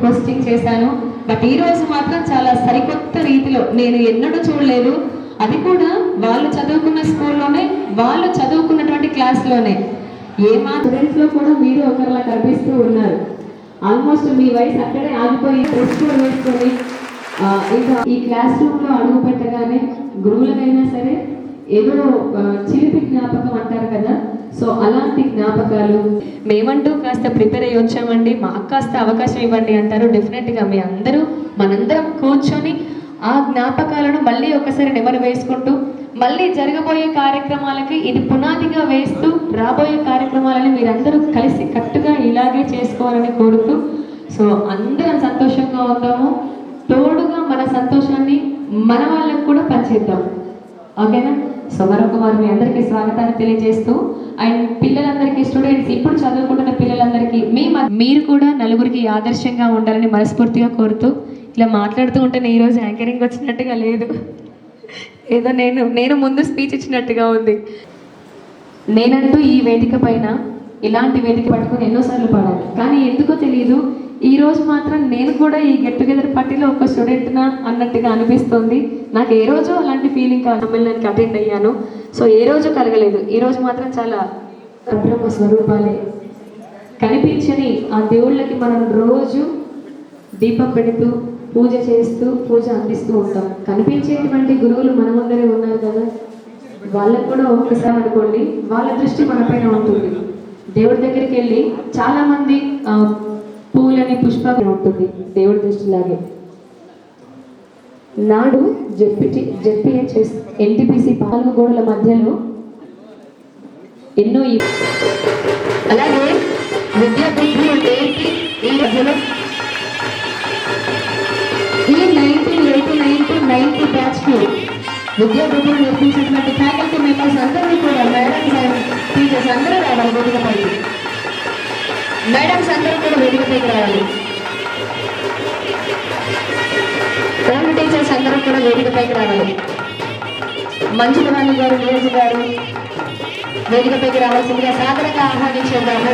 Hosting చేశాను. But ఈ రోజు మాత్రం చాలా సరికొత్త రీతిలో నేను ఎన్నడూ చూడలేదు. అది కూడా వాళ్ళు చదువుకున్న స్కూల్లోనే, వాళ్ళు చదువుకున్నటువంటి క్లాస్లోనే. మా స్టూడెంట్స్లో కూడా మీరు ఒకరిలా కనిపిస్తూ ఉన్నారు. ఆల్మోస్ట్ మీ వయసు అక్కడే ఆగిపోయి డ్రెస్ కోడ్ వేసుకొని ఇంకా ఈ క్లాస్ రూమ్లో అడుగు పెట్టగానే గురువులకైనా సరే ఏదో చిలిపి జ్ఞాపకం అంటారు కదా, సో అలాంటి జ్ఞాపకాలు. మేమంటూ కాస్త ప్రిపేర్ అయ్యి వచ్చామండి, మాకు కాస్త అవకాశం ఇవ్వండి అంటారు. డెఫినెట్గా మీ అందరూ మనందరం కూర్చొని ఆ జ్ఞాపకాలను మళ్ళీ ఒకసారి నెమరు వేసుకుంటూ మళ్ళీ జరగబోయే కార్యక్రమాలకి ఇది పునాదిగా వేస్తూ రాబోయే కార్యక్రమాలని మీరందరూ కలిసి కట్టుగా ఇలాగే చేసుకోవాలని కోరుతూ, సో అందరం సంతోషంగా ఉందాము. తోడుగా మన సంతోషాన్ని మన వాళ్ళకు కూడా పంచేద్దాం. ఓకేనా? సో మరొకమారు మీ అందరికీ స్వాగతాన్ని తెలియజేస్తూ, అండ్ పిల్లలందరికీ, స్టూడెంట్స్ ఇప్పుడు చదువుకుంటున్న పిల్లలందరికీ మీరు కూడా నలుగురికి ఆదర్శంగా ఉండాలని మనస్ఫూర్తిగా కోరుతూ, ఇలా మాట్లాడుతూ ఉంటే ఈరోజు యాంకరింగ్ వచ్చినట్టుగా లేదు, ఏదో నేను ముందు స్పీచ్ ఇచ్చినట్టుగా ఉంది. నేనంటూ ఈ వేదిక పైన ఇలాంటి వేదిక పట్టుకుని ఎన్నోసార్లు పాడాను, కానీ ఎందుకో తెలియదు ఈరోజు మాత్రం నేను కూడా ఈ గెట్ టుగెదర్ పార్టీలో ఒక స్టూడెంట్నా అన్నట్టుగా అనిపిస్తుంది. నాకు ఏ రోజు అలాంటి ఫీలింగ్ సమ్మేళనానికి అటెండ్ అయ్యాను, సో ఏ రోజు కలగలేదు. ఈరోజు మాత్రం చాలా బ్రహ్మ స్వరూపాలే కనిపించని ఆ దేవుళ్ళకి మనం రోజు దీపం పెడుతూ పూజ చేస్తూ పూజ అందిస్తూ ఉంటాం. కనిపించేటువంటి గురువులు మన ముందరే ఉన్నారు కదా, వాళ్ళకు కూడా ఒక్కసారి అనుకోండి, వాళ్ళ దృష్టి మనపైన ఉంటుంది. దేవుడి దగ్గరికి వెళ్ళి చాలామంది పూలని పుష్పం ఉంటుంది దేవుడి దృష్టిలాగే. నాడు జెడ్పీహెచ్ఎస్ ఎన్టీపీసీ 4 గోడల మధ్యలో ఎన్నో అలాగే విద్యాబుద్ధులు ఈ మధ్యలో ఈ 1989 to 90 బ్యాచ్కి విద్యాబుద్ధులు నేర్పించినటువంటి ఫ్యాకల్టీ మెంబర్స్ అందరూ కూడా, మేడమ్స్ అండ్ టీచర్స్ అందరూ రావాలి వేదికపైకి. మేడమ్స్ అందరూ కూడా వేదికపైకి రావాలి. ఓల్డ్ టీచర్స్ అందరూ కూడా వేదికపైకి రావాలి. మంజులవాణి గారు, నీరజ్ గారు వేదికపైకి రావాల్సిందిగా సాదరంగా ఆహ్వానించేద్దాము.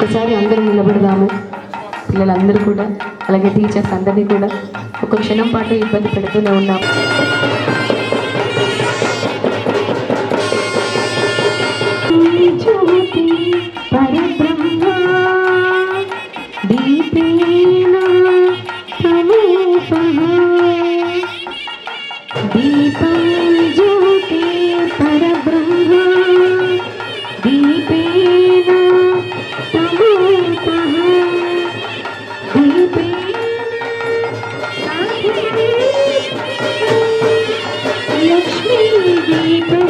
ఒకసారి అందరూ నిలబడదాము. పిల్లలందరూ కూడా, అలాగే టీచర్స్ అందరినీ కూడా ఒక క్షణం పాటు ఇబ్బంది పెడుతూనే ఉన్నాము. జ్యోతి పరబ్రహ్మ దీపేన తమోపః దీపం జ్యోతి పరబ్రహ్మ దీపేన తమోపః దీపేన లక్ష్మీ దీపం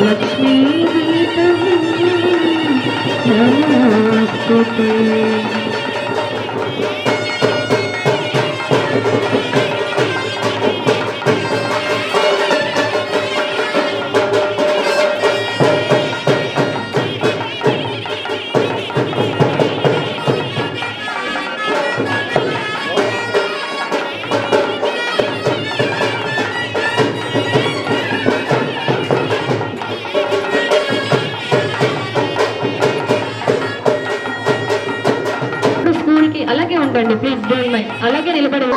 లక్ష్మీ గీతం నమస్తుతే. అలాగే ఉండండి ప్లీజ్, డోంట్ మైండ్, అలాగే నిలబడి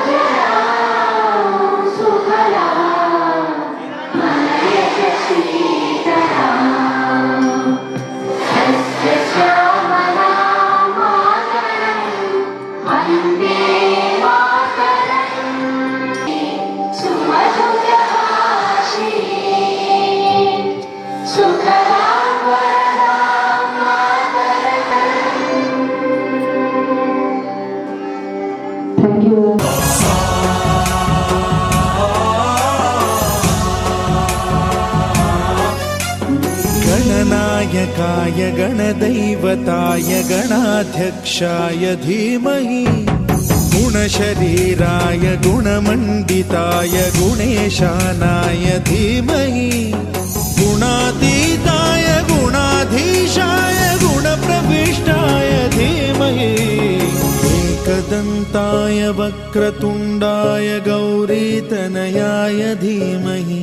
गणनायकाय गणदैवताय गणाध्यक्षाय धीमहि गुणशरीराय गुणमण्डिताय गुणेशानाय धीमहि गुणातीताय गुणाधीशाय गुणप्रविष्टाय धीमहि एकदन्ताय वक्रतुण्डाय गौरीतनयाय धीमहि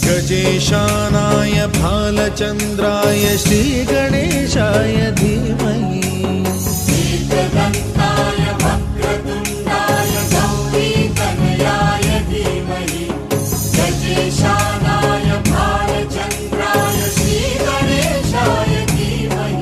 गजेशानाय भालचन्द्राय श्रीगणेशाय धीमहि एकदन्ताय वक्रतुण्डाय गौरीतनयाय धीमहि गजेशानाय भालचन्द्राय श्रीगणेशाय धीमहि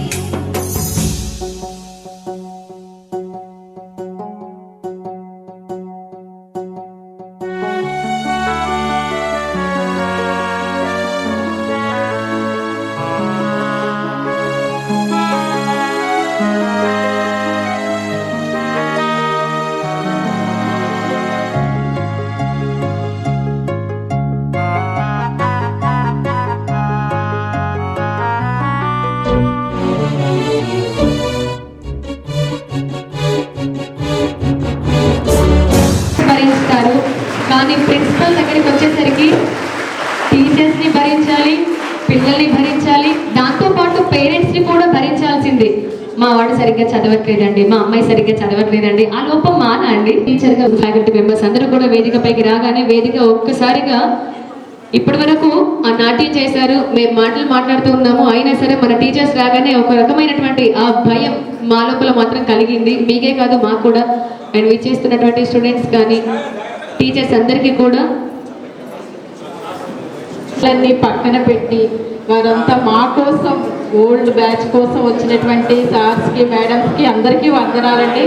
భరిస్తారు. కానీ ప్రిన్సిపల్ దగ్గరికి వచ్చేసరికి టీచర్స్ని భరించాలి, పిల్లల్ని భరించాలి, దాంతోపాటు పేరెంట్స్ని కూడా భరించాల్సిందే. మా వాడు సరిగ్గా చదవట్లేదండి, మా అమ్మాయి సరిగ్గా చదవట్లేదండి, ఆ లోపం మానా అండి. టీచర్గా ఫ్యాకల్టీ మెంబర్స్ అందరూ కూడా వేదికపైకి రాగానే వేదిక ఒక్కసారిగా ఇప్పటి వరకు ఆ నాట్యం చేశారు, మేము మాటలు మాట్లాడుతూ ఉన్నాము, అయినా సరే మన టీచర్స్ రాగానే ఒక రకమైనటువంటి ఆ భయం మా లోపల మాత్రం కలిగింది. మీకే కాదు మాకు కూడా. అండ్ విచ్చేస్తున్నటువంటి స్టూడెంట్స్ కానీ టీచర్స్ అందరికీ కూడా అన్నీ పక్కన పెట్టి వారంతా మా కోసం ఓల్డ్ బ్యాచ్ కోసం వచ్చినటువంటి సార్స్కి మేడమ్స్కి అందరికీ వందనాలండి.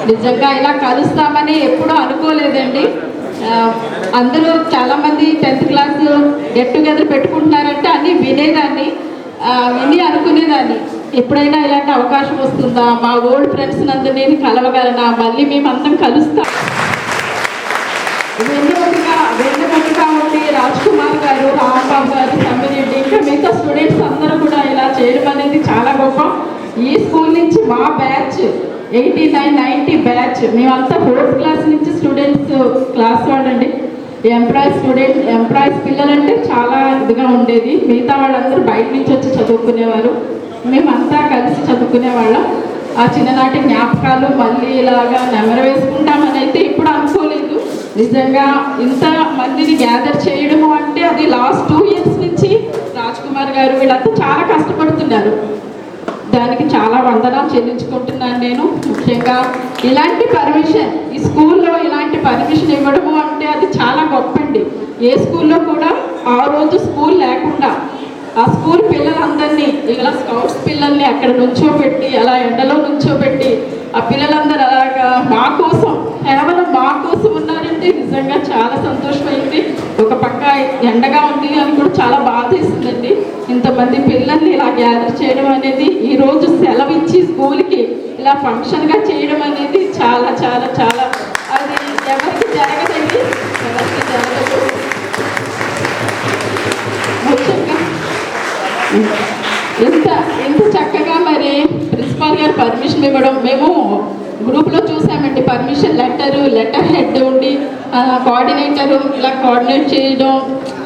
నిజంగా ఇలా కలుస్తామని ఎప్పుడూ అనుకోలేదండి. అందరూ చాలామంది 10th క్లాస్ గెట్ టుగెదర్ పెట్టుకుంటున్నారంటే అన్నీ వినేదాన్ని, విని అనుకునేదాన్ని ఎప్పుడైనా ఇలాంటి అవకాశం వస్తుందా, మా ఓల్డ్ ఫ్రెండ్స్ అందరినీ కలవగలనా, మళ్ళీ మేమందరం కలుస్తాం. వెన్నెముకగా ఉండి రాజ్ కుమార్ గారు, రాంబాబు గారు, సమ్మిరెడ్డి ఇంకా మిగతా స్టూడెంట్స్ అందరూ కూడా ఇలా చేయడం అనేది చాలా గొప్ప. ఈ స్కూల్ నుంచి మా బ్యాచ్ 89, 90 బ్యాచ్ మేమంతా 4th క్లాస్ నుంచి స్టూడెంట్స్ క్లాస్ వాళ్ళండి. ఎంప్లాయీస్ పిల్లలంటే చాలా ఇదిగా ఉండేది. మిగతా వాళ్ళందరూ బయట నుంచి వచ్చి చదువుకునేవారు, మేమంతా కలిసి చదువుకునేవాళ్ళం. ఆ చిన్ననాటి జ్ఞాపకాలు మళ్ళీ ఇలాగా నెమరు వేసుకుంటామని అయితే ఇప్పుడు అనుకోలేదు. నిజంగా ఇంత మందిని గ్యాదర్ చేయడము అంటే అది లాస్ట్ 2 years నుంచి రాజ్ కుమార్ గారు వీళ్ళంతా చాలా కష్టపడుతున్నారు. దానికి చాలా వందనాలు చెల్లించుకుంటున్నాను నేను. ముఖ్యంగా ఇలాంటి పర్మిషన్, ఈ స్కూల్లో ఇలాంటి పర్మిషన్ ఇవ్వడము అంటే అది చాలా గొప్ప అండి. ఏ స్కూల్లో కూడా ఆ రోజు స్కూల్ లేకుండా ఆ స్కూల్ పిల్లలందరినీ ఇలా స్కౌట్స్ పిల్లల్ని అక్కడ నుంచోబెట్టి అలా ఎండలో నుంచోబెట్టి ఆ పిల్లలందరూ అలాగా మా కోసం, కేవలం మా కోసం ఉన్నారంటే నిజంగా చాలా సంతోషమైంది. ఒక పక్క ఎండగా ఉంది అని కూడా చాలా బాధేసిందండి. ఇంతమంది పిల్లల్ని ఇలా గ్యాదర్ చేయడం అనేది, ఈరోజు సెలవు ఇచ్చి స్కూల్కి ఇలా ఫంక్షన్గా చేయడం అనేది చాలా చాలా చాలా అది ఎవరికి జరగదండి, ఎవరికి జరగదు. ముఖ్యంగా ఎంత చక్కగా మరి ప్రిన్సిపాల్ గారు పర్మిషన్ ఇవ్వడం, మేము గ్రూప్లో చూసామండి. పర్మిషన్ లెటర్ హెడ్ ఉండి కోఆర్డినేటరు ఇలా కోఆర్డినేట్ చేయడం,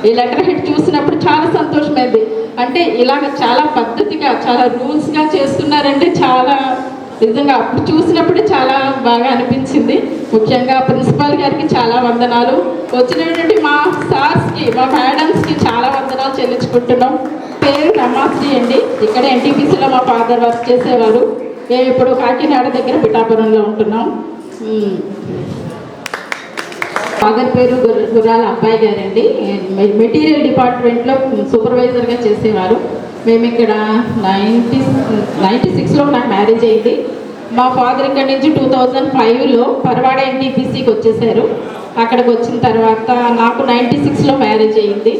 ఈ లెటర్ హెడ్ చూసినప్పుడు చాలా సంతోషమైంది. అంటే ఇలాగ చాలా పద్ధతిగా చాలా రూల్స్గా చేస్తున్నారంటే చాలా నిజంగా అప్పుడు చూసినప్పుడు చాలా బాగా అనిపించింది. ముఖ్యంగా ప్రిన్సిపాల్ గారికి చాలా వందనాలు, వచ్చినటువంటి మా సార్స్కి, మా మేడమ్స్కి చాలా వందనాలు చెల్లించుకుంటున్నాం. పేరు రమాశ్రీ అండి. ఇక్కడ ఎన్టీపీసీలో మా ఫాదర్ వర్క్ చేసేవారు. మేము ఇప్పుడు కాకినాడ దగ్గర పిఠాపురంలో ఉంటున్నాం. ఫాదర్ పేరు గుర్రాల అబ్బాయి గారండి. మెటీరియల్ డిపార్ట్మెంట్లో సూపర్వైజర్గా చేసేవారు. మేము ఇక్కడ 96లో నాకు మ్యారేజ్ అయింది. మా ఫాదర్ ఇక్కడ నుంచి 2005లో పరవాడ ఎన్టీపీసీకి వచ్చేసారు. అక్కడికి వచ్చిన తర్వాత నాకు 96లో మ్యారేజ్ అయింది.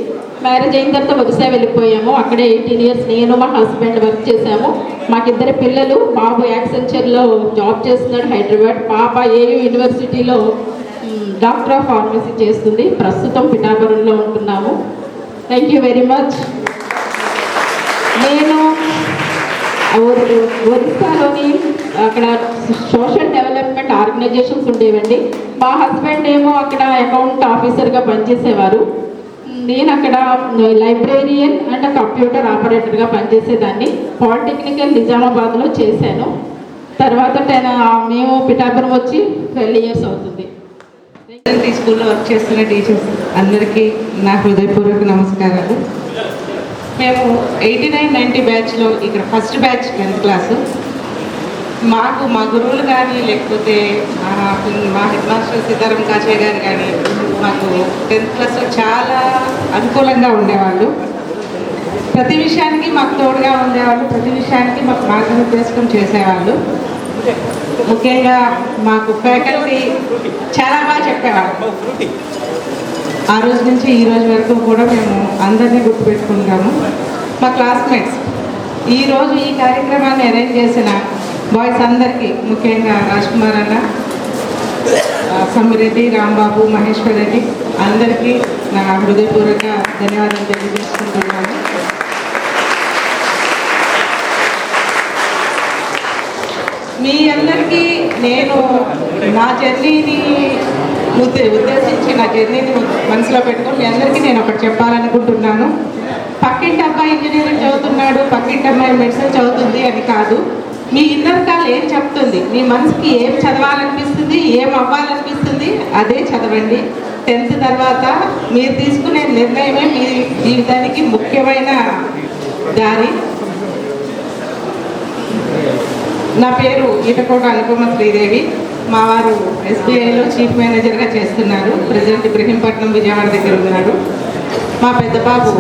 మ్యారేజ్ అయిన తర్వాత వదిసే వెళ్ళిపోయాము. అక్కడే 18 years నేను మా హస్బెండ్ వర్క్ చేశాము. మాకిద్దరు పిల్లలు, బాబు యాక్సెంచర్లో జాబ్ చేస్తున్నాడు హైదరాబాద్, పాప ఏయూ యూనివర్సిటీలో డాక్టర్ ఆఫ్ ఫార్మసీ చేస్తుంది. ప్రస్తుతం పిఠాపురంలో ఉంటున్నాము. Thank you very much. నేను ఒరిస్సాలోని అక్కడ సోషల్ డెవలప్మెంట్ ఆర్గనైజేషన్స్ ఉండేవండి. మా హస్బెండ్ ఏమో అక్కడ అకౌంట్ ఆఫీసర్గా పనిచేసేవారు. నేను అక్కడ లైబ్రేరియన్ అండ్ కంప్యూటర్ ఆపరేటర్గా పనిచేసేదాన్ని. పాలిటెక్నికల్ నిజామాబాద్లో చేశాను. తర్వాత మేము పిఠాపురం వచ్చి 12 years అవుతుంది. ఈ స్కూల్లో వర్క్ చేస్తున్న టీచర్స్ అందరికీ నా హృదయపూర్వక నమస్కారాలు. మేము 89-90 బ్యాచ్లో ఇక్కడ ఫస్ట్ బ్యాచ్ 10th క్లాసు. మాకు మా గురువులు కానీ లేకపోతే మా హెడ్ మాస్టర్ సీతారాం కాచయ్య గారు కానీ మాకు 10th క్లాస్లో చాలా అనుకూలంగా ఉండేవాళ్ళు. ప్రతి విషయానికి మాకు తోడుగా ఉండేవాళ్ళు, ప్రతి విషయానికి మాకు మార్గనిర్దేశం చేసేవాళ్ళు. ముఖ్యంగా మాకు ఫ్యాకల్టీ చాలా బాగా చెప్పేవాళ్ళు. ఆ రోజు నుంచి ఈ రోజు వరకు కూడా మేము అందరినీ గుర్తుపెట్టుకుంటాము. మా క్లాస్మేట్స్ ఈరోజు ఈ కార్యక్రమాన్ని అరేంజ్ చేసిన బాయ్స్ అందరికీ, ముఖ్యంగా రాజ్ కుమార్ అన్న, సమ్మిరెడ్డి, రాంబాబు, మహేశ్వర్ రెడ్డి అందరికీ నా హృదయపూర్వక ధన్యవాదాలు తెలియజేసుకుంటున్నాను. మీ అందరికీ నేను నా జర్నీని ఉద్దేశించి నా జర్నీని మనసులో పెట్టుకొని మీ అందరికీ నేను ఒకటి చెప్పాలనుకుంటున్నాను. పక్కింటి అబ్బాయి ఇంజనీరింగ్ చదువుతున్నాడు, పక్కింటి అమ్మాయి మెడిసిన్ చదువుతుంది అని కాదు. మీ ఇన్నర్ కాల్ ఏం చెప్తుంది, మీ మనసుకి ఏం చదవాలనిపిస్తుంది, ఏం అవ్వాలనిపిస్తుంది అదే చదవండి. 10th తర్వాత మీరు తీసుకునే నిర్ణయమే మీ జీవితానికి ముఖ్యమైన దారి. నా పేరు ఈటకోట అనుపమ శ్రీదేవి. మా వారు SBIలో చీఫ్ మేనేజర్గా చేస్తున్నారు. ప్రజెంట్ ఇబ్రహీంపట్నం విజయవాడ దగ్గర ఉన్నారు. మా పెద్ద బాబు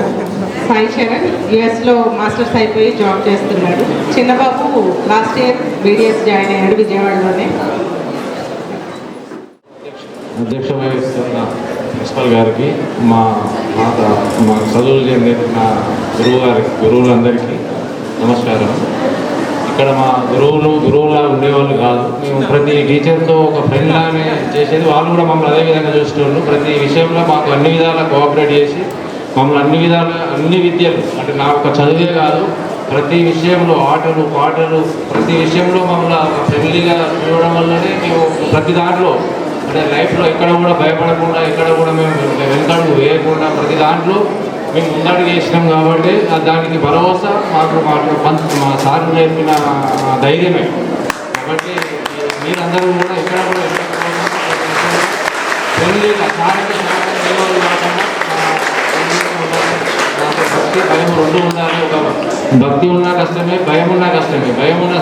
సాయి చరణ్ US మాస్టర్స్ అయిపోయి జాబ్ చేస్తున్నాడు. చిన్న బాబు లాస్ట్ ఇయర్ BDS జాయిన్ అయ్యాడు విజయవాడలోనే. అధ్యక్ష వహిస్తున్న ప్రిన్సిపల్ గారికి, మా చదువులు చెందిన గురువులందరికీ నమస్కారం. ఇక్కడ మా గురువులా ఉండేవాళ్ళు కాదు. మేము ప్రతి టీచర్తో ఒక ఫ్రెండ్ లానే చేసేది. వాళ్ళు కూడా మమ్మల్ని అదే విధంగా చూసేవాళ్ళు. ప్రతి విషయంలో మాకు అన్ని విధాలా కోఆపరేట్ చేసి మమ్మల్ని అన్ని విద్యలు అంటే నా ఒక చదివే కాదు, ప్రతి విషయంలో ఆటలు పాటలు ప్రతి విషయంలో మమ్మల్ని ఫ్రెండ్లీగా చూడడం వల్లనే మేము ప్రతి దాంట్లో అంటే లైఫ్లో ఎక్కడ కూడా భయపడకుండా, ఎక్కడ కూడా మేము వెనకడుగు వేయకుండా ప్రతి దాంట్లో మేము ముందడుగు వేసినాం. కాబట్టి దానికి భరోసా మా సార్లు నేర్పిన ధైర్యమే. కాబట్టి మీరందరూ కూడా ఎక్కడ కూడా ఫ్రెండ్లీగా భక్తి భయం రెండు ఉండాలి. ఒక భక్తి ఉన్నా కష్టమే, భయం ఉన్నా కష్టమే. భయం ఉన్న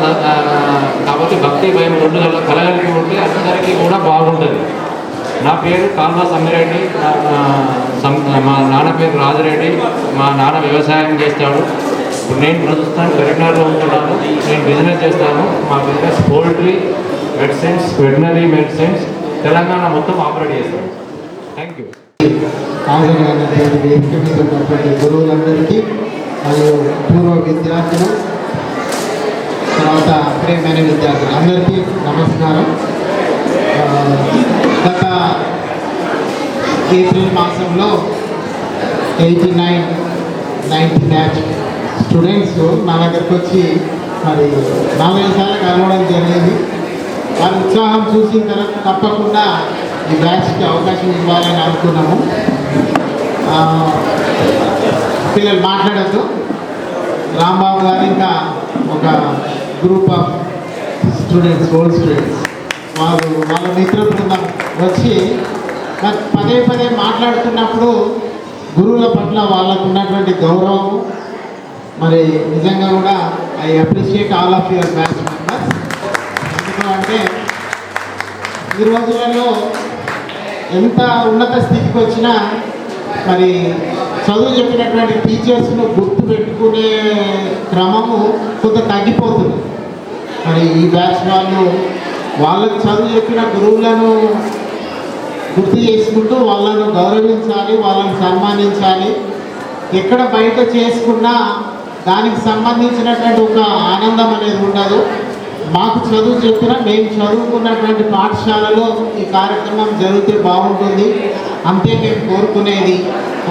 కాబట్టి భక్తి భయం రెండు కలగలిపి ఉంటే అందరికీ కూడా బాగుంటుంది. నా పేరు కాల్వా సమ్మిరెడ్డి. మా నాన్న పేరు రాజరెడ్డి. మా నాన్న వ్యవసాయం చేస్తాడు. ఇప్పుడు నేను ప్రస్తుతానికి కరీంనగర్లో ఉంటున్నాను. నేను బిజినెస్ చేస్తాను. మా business poultry medicines, veterinary medicines Telangana మొత్తం ఆపరేట్ చేస్తాను. Thank you. హాజరైనటువంటి వేదిక మీద ఉన్నటువంటి గురువులందరికీ మరియు పూర్వ విద్యార్థులు, తర్వాత ప్రియమైన విద్యార్థులు అందరికీ నమస్కారం. గత ఏప్రిల్ మాసంలో 89-90 బ్యాచ్ స్టూడెంట్స్ నా దగ్గరకు వచ్చి మరి 4 సార్లు కలవడం జరిగింది. వారి ఉత్సాహం చూసిన తర్వాత తప్పకుండా ఈ బ్యాచ్కి అవకాశం ఇవ్వాలని అనుకున్నాము. పిల్లలు మాట్లాడద్దు. రాంబాబు గారు ఇంకా ఒక group of students, old students, వాళ్ళ మిత్ర బృందం వచ్చి నాకు పదే మాట్లాడుతున్నప్పుడు గురువుల పట్ల వాళ్ళకు ఉన్నటువంటి గౌరవం మరి నిజంగా కూడా I appreciate all of your batch members. ఎందుకంటే ఈ రోజులలో ఎంత ఉన్నత స్థితికి వచ్చినా మరి చదువు చెప్పినటువంటి టీచర్స్ను గుర్తు పెట్టుకునే క్రమము కొంత తగ్గిపోతుంది. మరి ఈ బ్యాచ్ వాళ్ళకి చదువు చెప్పిన గురువులను గుర్తు చేసుకుంటూ వాళ్ళను గౌరవించాలి, వాళ్ళని సన్మానించాలి. ఎక్కడ బయట చేసుకున్నా దానికి సంబంధించినటువంటి ఒక ఆనందం అనేది ఉండదు. మాకు చదువు చెప్పినా మేము చదువుకున్నటువంటి పాఠశాలలో ఈ కార్యక్రమం జరిగితే బాగుంటుంది, అంతే మేము కోరుకునేది.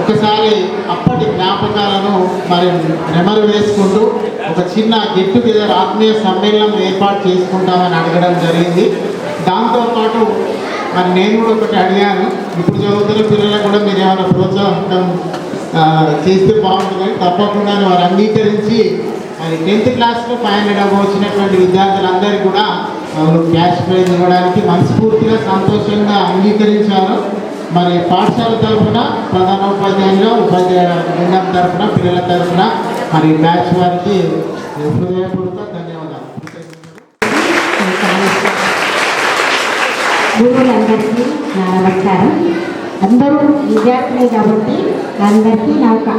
ఒకసారి అప్పటి జ్ఞాపకాలను మరి నెమరు వేసుకుంటూ ఒక చిన్న గెట్ టుగెదర్ ఆత్మీయ సమ్మేళనం ఏర్పాటు చేసుకుంటామని అడగడం జరిగింది. దాంతోపాటు మరి నేను కూడా ఒకటి అడిగాను, ఇప్పుడు చదువుతున్న పిల్లలకు కూడా మీరు ఏమైనా ప్రోత్సాహం చేస్తే బాగుంటుందని. తప్పకుండా వారు అంగీకరించి మరి 10th క్లాస్లో 500 అబౌవ్ వచ్చినటువంటి విద్యార్థులందరికీ కూడా క్యాష్ ప్రైజ్ ఇవ్వడానికి మనస్ఫూర్తిగా సంతోషంగా అంగీకరించారు. మరి పాఠశాల తరఫున ప్రధానోపాధ్యాయులుగా ఉపాధ్యాయుల బృందం తరఫున పిల్లల తరఫున మరి బ్యాచ్ వారికి హృదయపూర్వక ధన్యవాదాలు. గురువులందరికీ నా నమస్కారం. అందరూ విద్యార్థులే కాబట్టి అందరికీ నా ఒక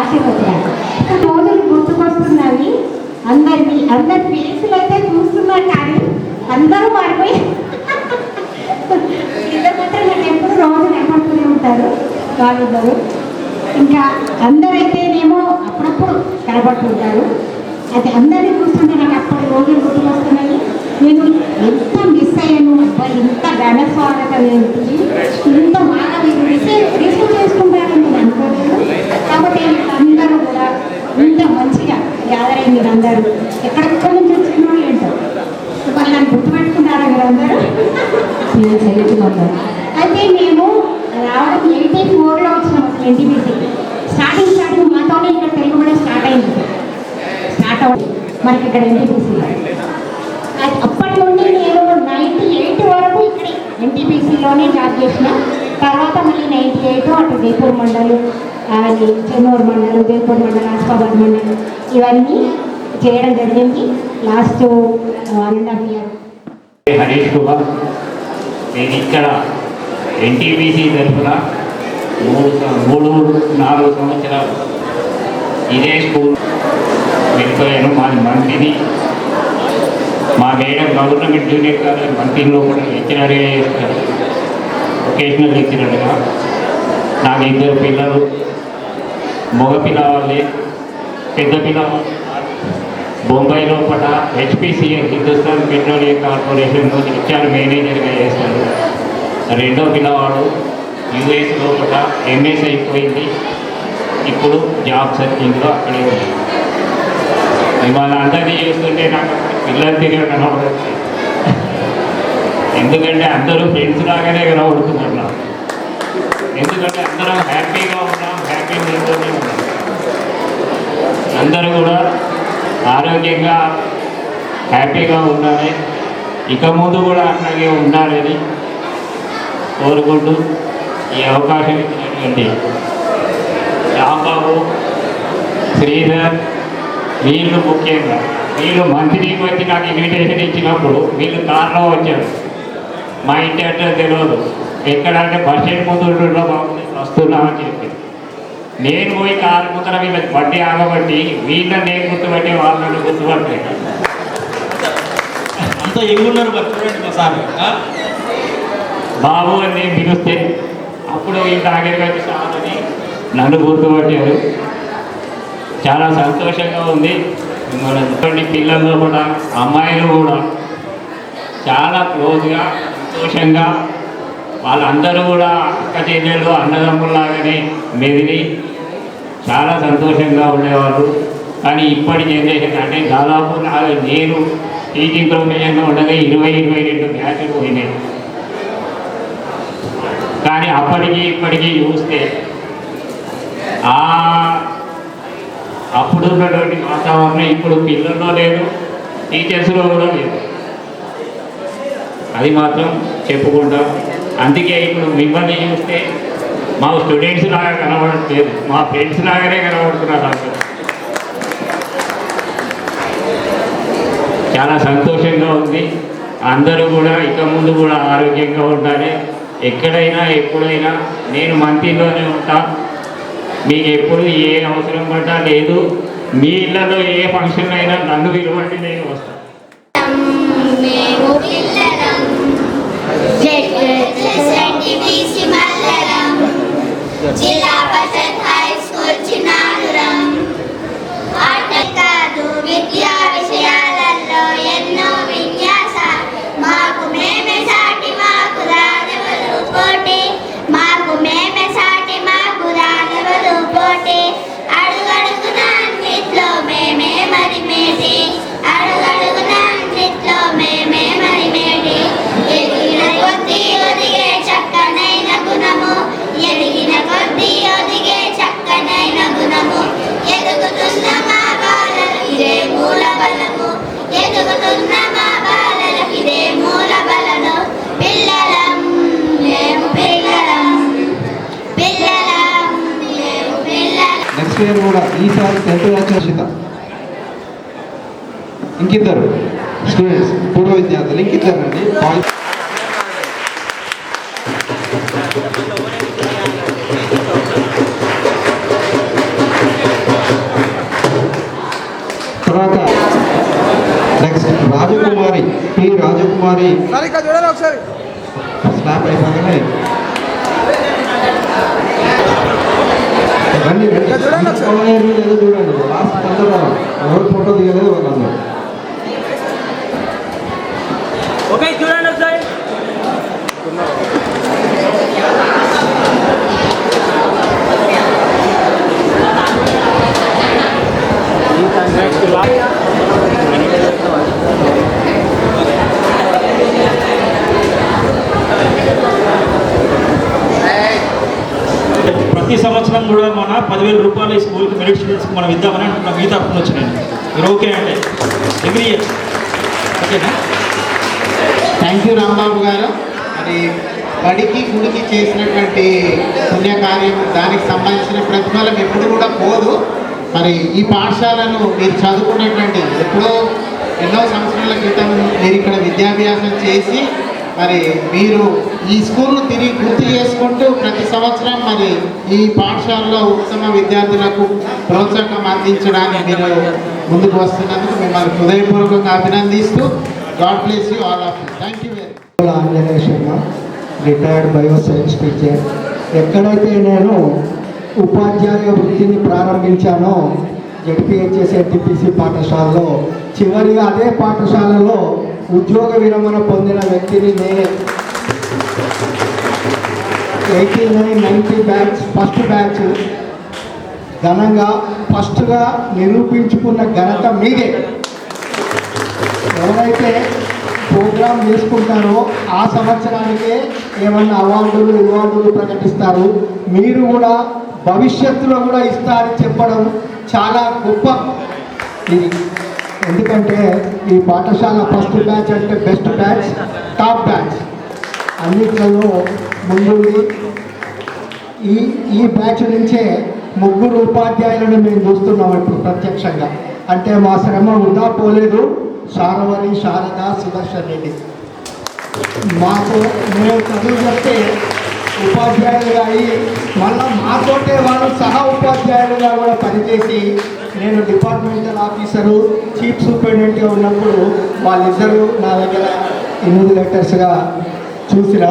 ఆశీర్వచనాలు. రోజులు గుర్తుకొస్తున్నవి. అందరి ఫేసులు అయితే చూస్తున్నారు కానీ అందరూ మారిపోయి ఇద్దరు మాత్రం నాకు ఎప్పుడు రోజు కనపడుతూనే ఉంటారు వాళ్ళిద్దరు. ఇంకా అందరైతేనేమో అప్పుడప్పుడు కనపడుతుంటారు. అది అందరినీ చూస్తుంటే నాకు అప్పటి రోజులు గుర్తుకొస్తున్నాయి. నేను ఎంత మిస్ అయ్యాను. ఇంత ఘన స్వాగతం ఏంటి, ఇంత బాగా మీరు రిసీవ్ చేసుకుంటారని నేను అనుకోలేదు. కాబట్టి అందరూ కూడా ఇంత మంచిగా గ్యాదర్ అయింది. మీరు అందరూ ఎక్కడెక్కడ నుంచి వచ్చిన వాళ్ళు ఏంటో వాళ్ళు నన్ను గుర్తుపెట్టుకున్నారా మీరు అందరూ? నేను చదువుతున్నాను. అయితే మేము రావడం 84లో వచ్చినాం అసలు ఎన్టీపీసీకి. స్టార్టింగ్ మాతోనే ఇక్కడ తెలుగు కూడా స్టార్ట్ అయింది. మనకి ఇక్కడ ఎన్టీపీసీలో అప్పటి నుండి నేను 98 వరకు ఇక్కడ ఎన్టీపీసీలోనే జాబ్ చేసిన. తర్వాత మళ్ళీ 98 అటు జైపూర్ మండలం, అది చెన్నూరు మండలం, జైపూర్ మండలం, ఆసిఫాబాద్ మండలం ఇవన్నీ చేయడం జరిగింది. Last 1.5 year. హరీష్ కుమార్. నేను ఇక్కడ ఎన్టీపీసీ తరఫున 3-4 సంవత్సరాలు ఇదే స్కూల్ వెళ్ళిపోయాను. మాది మంత్రిని. మా మేడం గవర్నమెంట్ జూనియర్ కాలేజ్ మంత్రిలో కూడా లెక్చరర్గా చేస్తారు, వొకేషనల్ లెక్చరర్గా. నాకు 2 పిల్లలు, మగ పిల్లవాళ్ళే. పెద్ద పిల్లవాళ్ళు బొంబాయిలో పట హెచ్పిసిఎల్ హిందుస్థాన్ పెట్రోలియం కార్పొరేషన్లో హెచ్ఆర్ మేనేజర్గా చేస్తారు. 2వ పిల్లవాడు యుఎస్ లోపల ఎంఎస్ అయిపోయింది, ఇప్పుడు జాబ్ సర్చింగ్లో అక్కడే ఉంది. ఇవాళ అందరినీ చూస్తుంటే నాకు పిల్లలు తిరిగి కనబడుతుంది. ఎందుకంటే అందరూ ఫ్రెండ్స్ లాగానే కనబడుతున్నారు నాకు. ఎందుకంటే అందరం హ్యాపీగా ఉన్నాం, హ్యాపీ మీతోనే ఉన్నాం. అందరూ కూడా ఆరోగ్యంగా హ్యాపీగా ఉండాలి, ఇక ముందు కూడా అట్లాగే ఉండాలని కోరుకుంటూ ఈ అవకాశం ఇచ్చినటువంటి రాంబాబు, శ్రీధర్, వీళ్ళు ముఖ్యంగా వీళ్ళు మంత్రికి వచ్చి నాకు ఇన్విటేషన్ ఇచ్చినప్పుడు వీళ్ళు కార్లో వచ్చారు. మా ఇంటి అడ్రస్ తెలియదు, ఎక్కడంటే బస్ స్టాండ్ ముందు బాగుంది వస్తున్నామని చెప్పి నేను పోయి కారు ముందర వీళ్ళకి బండి ఆగబట్టి వీళ్ళని నేను గుర్తుపట్టి వాళ్ళని గుర్తుపట్టే అంత ఎగున్నారు చూడండి సార్ బాబు అని నేను పిలిస్తే అప్పుడు వీళ్ళ దగ్గరికి వచ్చి సార్ని నన్ను గుర్తుపట్టారు. చాలా సంతోషంగా ఉంది. మన పిల్లల్లో కూడా అమ్మాయిలు కూడా చాలా క్లోజ్గా సంతోషంగా వాళ్ళందరూ కూడా అక్క చెల్లెళ్ళు అన్నదమ్ముల్లాగానే మెదిలి చాలా సంతోషంగా ఉండేవాళ్ళు. కానీ ఇప్పటి జనరేషన్ అంటే దాదాపు నేను టీచింగ్ ప్రొఫెషన్లో ఉండగా 20-22 బ్యాచ్లు పోయినాయి. కానీ అప్పటికి ఇప్పటికీ చూస్తే అప్పుడు ఉన్నటువంటి వాతావరణం ఇప్పుడు పిల్లల్లో లేదు, టీచర్స్లో కూడా లేదు. అది మాత్రం చెప్పుకుంటాం. అందుకే ఇప్పుడు మిమ్మల్ని చూస్తే మా స్టూడెంట్స్ లాగా కనబడట్లేదు, మా ఫ్రెండ్స్ లాగానే కనబడుతున్నారు. అందరూ చాలా సంతోషంగా ఉంది. అందరూ కూడా ఇక ముందు కూడా ఆరోగ్యంగా ఉండాలి. ఎక్కడైనా ఎప్పుడైనా నేను మంత్రిలోనే ఉంటా. మీకు ఎప్పుడు ఏ అవసరం పడ్డా లేదు, మీ ఇళ్ళలో ఏ ఫంక్షన్ అయినా నన్ను పిలవండి, నేను వస్తాను. జిల్లా పరిషత్ హై స్కూల్ చిన్నారురం. ఆట కాదు విద్యా విషయాలలో ఎన్నో విన్యాస. మాకు మేమే సాటి మాకు రానెవరు పోటీ, మాకు మేమే సాటి మాకు రానెవరు పోటీ. అడుగడుగున అన్నిట్లో మేము నెక్స్ట్ ఇయర్ కూడా ఈసారి 10th బ్యాచ్ రక్షిత ఇంకిద్దరు స్టూడెంట్స్ పూర్వ విద్యార్థులు ఇంకిద్దరండి తర్వాత నెక్స్ట్ రాజకుమారి పి రాజకుమారి స్లాప్ అయిపోగానే రండి లేదో చూడండి లాస్ట్ అందరూ ఎవరు ఫోటో దిగలేదు వాళ్ళందరూ ఓకే చూడండి ఒకసారి ప్రతి సంవత్సరం కూడా మన 10,000 రూపాయలు ఈ స్కూల్కి మెరిట్ స్టూడెంట్స్కి మనం ఇద్దామని అంటున్నాం. మీ తరఫున వచ్చినాయండి. మీరు ఓకే అంటే ఎవ్రీ ఇయర్ ఓకేనా? థ్యాంక్ యూ రాంబాబు గారు. మరి బడికి గుడికి చేసినటువంటి పుణ్యకార్యం దానికి సంబంధించిన ప్రతిఫలం ఎప్పుడు కూడా పోదు. మరి ఈ పాఠశాలను మీరు చదువుకున్నటువంటి ఎప్పుడో ఎన్నో సంవత్సరాల క్రితం మీరు ఇక్కడ విద్యాభ్యాసం చేసి మరి మీరు ఈ స్కూల్ను తిరిగి గుర్తు చేసుకుంటూ ప్రతి సంవత్సరం మరి ఈ పాఠశాలలో ఉత్తమ విద్యార్థులకు ప్రోత్సాహం అందించడానికి మీరు ముందుకు వస్తున్నందుకు మిమ్మల్ని హృదయపూర్వకంగా అభినందిస్తూ God bless you all of you. Thank you very much. Anjaneya Sharma, retired bioscience teacher. ఎక్కడైతే నేను ఉపాధ్యాయ వృత్తిని ప్రారంభించానో జెడ్పీహెచ్ఎస్ ఎన్టీపీసీ పాఠశాలలో, చివరిగా అదే పాఠశాలలో ఉద్యోగ విరమణ పొందిన వ్యక్తిని నేనే. 89-90 బ్యాచ్ ఫస్ట్ బ్యాచ్ ఘనంగా ఫస్ట్గా నిరూపించుకున్న ఘనత మీదే. ఎవరైతే ప్రోగ్రామ్ చేసుకుంటారో ఆ సంవత్సరానికే ఏమన్నా అవార్డులు ప్రకటిస్తారు. మీరు కూడా భవిష్యత్తులో కూడా ఇస్తారని చెప్పడం చాలా గొప్ప ఇది. ఎందుకంటే ఈ పాఠశాల ఫస్ట్ బ్యాచ్ అంటే బెస్ట్ బ్యాచ్, టాప్ బ్యాచ్ అన్నిట్లలో ముందుంది. ఈ బ్యాచ్ నుంచే 3 ఉపాధ్యాయులను మేము చూస్తున్నాం ఇప్పుడు ప్రత్యక్షంగా. అంటే మా శ్రమ వృధా పోలేదు. శారవరి, శారద, సుదర్శన్ రెడ్డి మాకు మేము చదువు చెప్తే ఉపాధ్యాయులుగా అయ్యి మళ్ళీ మాతోటే వాళ్ళు సహా ఉపాధ్యాయులుగా కూడా పనిచేసి, నేను డిపార్ట్మెంటల్ ఆఫీసరు, చీఫ్ సూపరింటెండెంట్గా ఉన్నప్పుడు వాళ్ళిద్దరూ నా దగ్గర ఇన్విజిలేటర్స్గా చూసిన.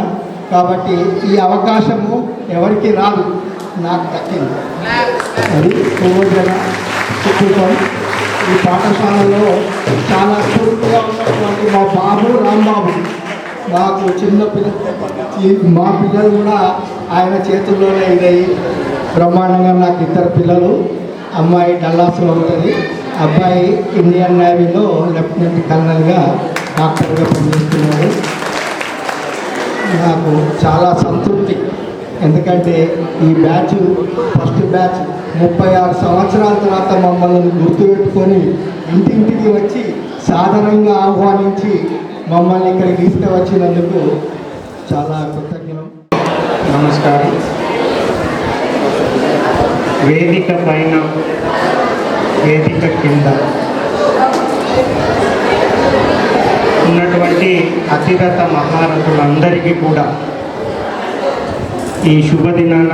కాబట్టి ఈ అవకాశము ఎవరికి రాదు, నాకు దక్కింది. అది పూర్వజన సుకృతం. ఈ పాఠశాలలో చాలా చురుకుగా ఉన్నటువంటి మా బాబు రాంబాబు, మాకు చిన్న పిల్లలు, మా పిల్లలు కూడా ఆయన చేతుల్లోనే ఇదయ్యి బ్రహ్మాండంగా. నాకు 2 పిల్లలు. అమ్మాయి డల్లాస్లో ఉంటుంది, అబ్బాయి ఇండియన్ నేవీలో లెఫ్టినెంట్ కర్నల్గా డాక్టర్గా పనిచేస్తున్నాడు. నాకు చాలా సంతృప్తి. ఎందుకంటే ఈ బ్యాచ్ ఫస్ట్ బ్యాచ్ 36 సంవత్సరాల తర్వాత మమ్మల్ని గుర్తుపెట్టుకొని ఇంటింటికి వచ్చి సాధారణంగా ఆహ్వానించి మమ్మల్ని ఇక్కడికి తీసుకువచ్చినందుకు చాలా కృతజ్ఞం. నమస్కారం. వేదిక పైన, వేదిక కింద ఉన్నటువంటి అతిరథ మహారథులందరికీ కూడా ఈ శుభదినాన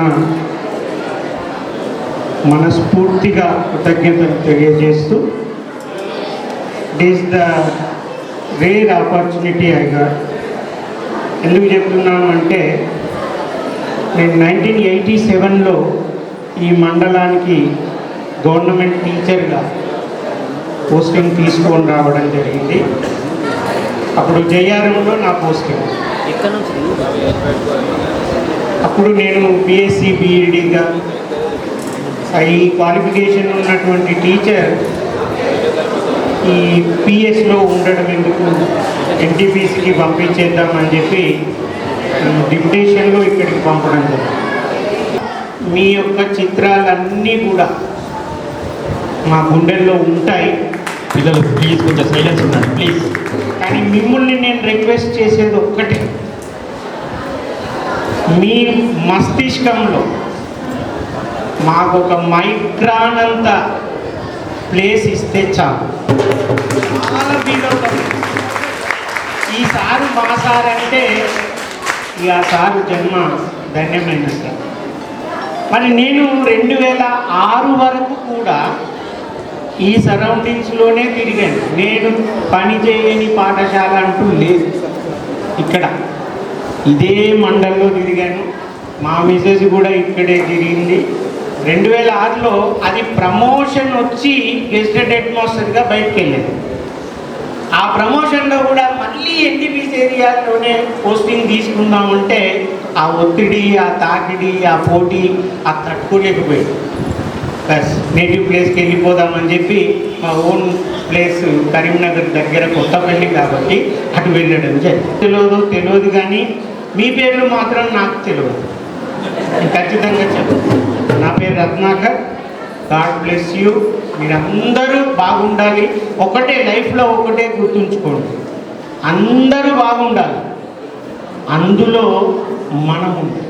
మనస్ఫూర్తిగా కృతజ్ఞతలు తెలియజేస్తూ, it is the rare opportunity I got. ఎందుకు చెప్తున్నాను అంటే, నేను 1987లో ఈ మండలానికి గవర్నమెంట్ టీచర్గా పోస్టింగ్ తీసుకొని రావడం జరిగింది. అప్పుడు జేఆర్ఎంలో నా పోస్టింగ్. అప్పుడు నేను బీఎస్సీ బీఈడీగా ఈ క్వాలిఫికేషన్ ఉన్నటువంటి టీచర్ ఈ పిఎస్లో ఉండడం ఎందుకు, ఎన్టీపీసీకి పంపించేద్దామని చెప్పి డిప్యుటేషన్లో ఇక్కడికి పంపడం జరిగింది. మీ యొక్క చిత్రాలన్నీ కూడా మా గుండెల్లో ఉంటాయి. పిల్లలు ప్లీజ్ కొంచెం సైలెన్స్ ఉండండి ప్లీజ్. కానీ మిమ్మల్ని నేను రిక్వెస్ట్ చేసేది ఒక్కటే, మీ మస్తిష్కంలో మాకు ఒక మైక్రాన్ అంత ప్లేస్ ఇస్తే చాలు. చాలా బీదవుతాం. ఈ సారు మా సార్ అంటే ఇక ఆ సారు జన్మ ధన్యమైన సార్. మరి నేను 2006 వరకు కూడా ఈ సరౌండింగ్స్లోనే తిరిగాను. నేను పని చేయని పాఠశాల అంటూ లేదు. ఇక్కడ ఇదే మండలంలో తిరిగాను. మా మిసెస్ కూడా ఇక్కడే తిరిగింది. 2006లో అది ప్రమోషన్ వచ్చి గెస్టెడ్ హెడ్ మాస్టర్గా బయటకు వెళ్ళాను. ఆ ప్రమోషన్లో కూడా మళ్ళీ ఎన్టీపీసీ ఏరియాలోనే పోస్టింగ్ తీసుకుందామంటే ఆ ఒత్తిడి, ఆ తాకిడి, ఆ పోటీ ఆ తట్టుకోలేకపోయాడు. ప్లస్ నేటివ్ ప్లేస్కి వెళ్ళిపోదామని చెప్పి మా ఓన్ ప్లేస్ కరీంనగర్ దగ్గర కొత్తపల్లి కాబట్టి అటు వెళ్ళడం జరిగింది. తెలియదు కానీ మీ పేర్లు మాత్రం నాకు తెలియదు. ఖచ్చితంగా చెప్పు. నా పేరు రత్నాకర్. God bless you. మీరందరూ బాగుండాలి. ఒకటే లైఫ్లో ఒకటే గుర్తుంచుకోండి, అందరూ బాగుండాలి, అందులో మనం ఉండాలి.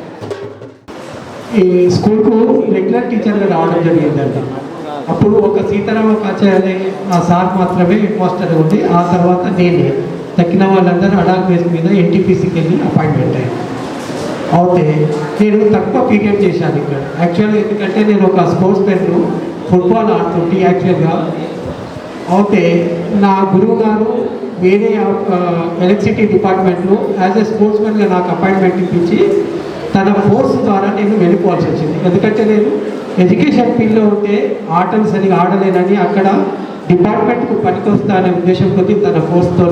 ఈ స్కూల్కు రెగ్యులర్ టీచర్గా రావడం జరిగిందంట. అప్పుడు ఒక సీతారామకాచార్య అనే ఆ సార్ మాత్రమే హెడ్ మాస్టర్ ఉంది. ఆ తర్వాత నేనే తక్కిన వాళ్ళందరూ అడాక్ బేస్ మీద ఎన్టీపీసీకి వెళ్ళి అపాయింట్మెంట్ అయ్యాను. అయితే నేను తక్కువ పీరియడ్ చేశాను ఇక్కడ యాక్చువల్గా. ఎందుకంటే నేను ఒక స్పోర్ట్స్ ప్లేయర్ను, ఫుట్బాల్ ఆడుతుంటే యాక్చువల్గా. అయితే నా గురువు గారు వేరే ఎలక్ట్రిసిటీ డిపార్ట్మెంట్లో యాజ్ ఎ స్పోర్ట్స్ మ్యాన్గా నాకు అపాయింట్మెంట్ ఇప్పించి తన ఫోర్స్ ద్వారా నేను వెళ్ళిపోవాల్సి వచ్చింది. ఎందుకంటే నేను ఎడ్యుకేషన్ ఫీల్డ్లో ఉంటే ఆటలు సరిగా ఆడలేనని అక్కడ డిపార్ట్మెంట్కు పనికొస్తా అనే ఉద్దేశంతో తన ఫోర్స్తో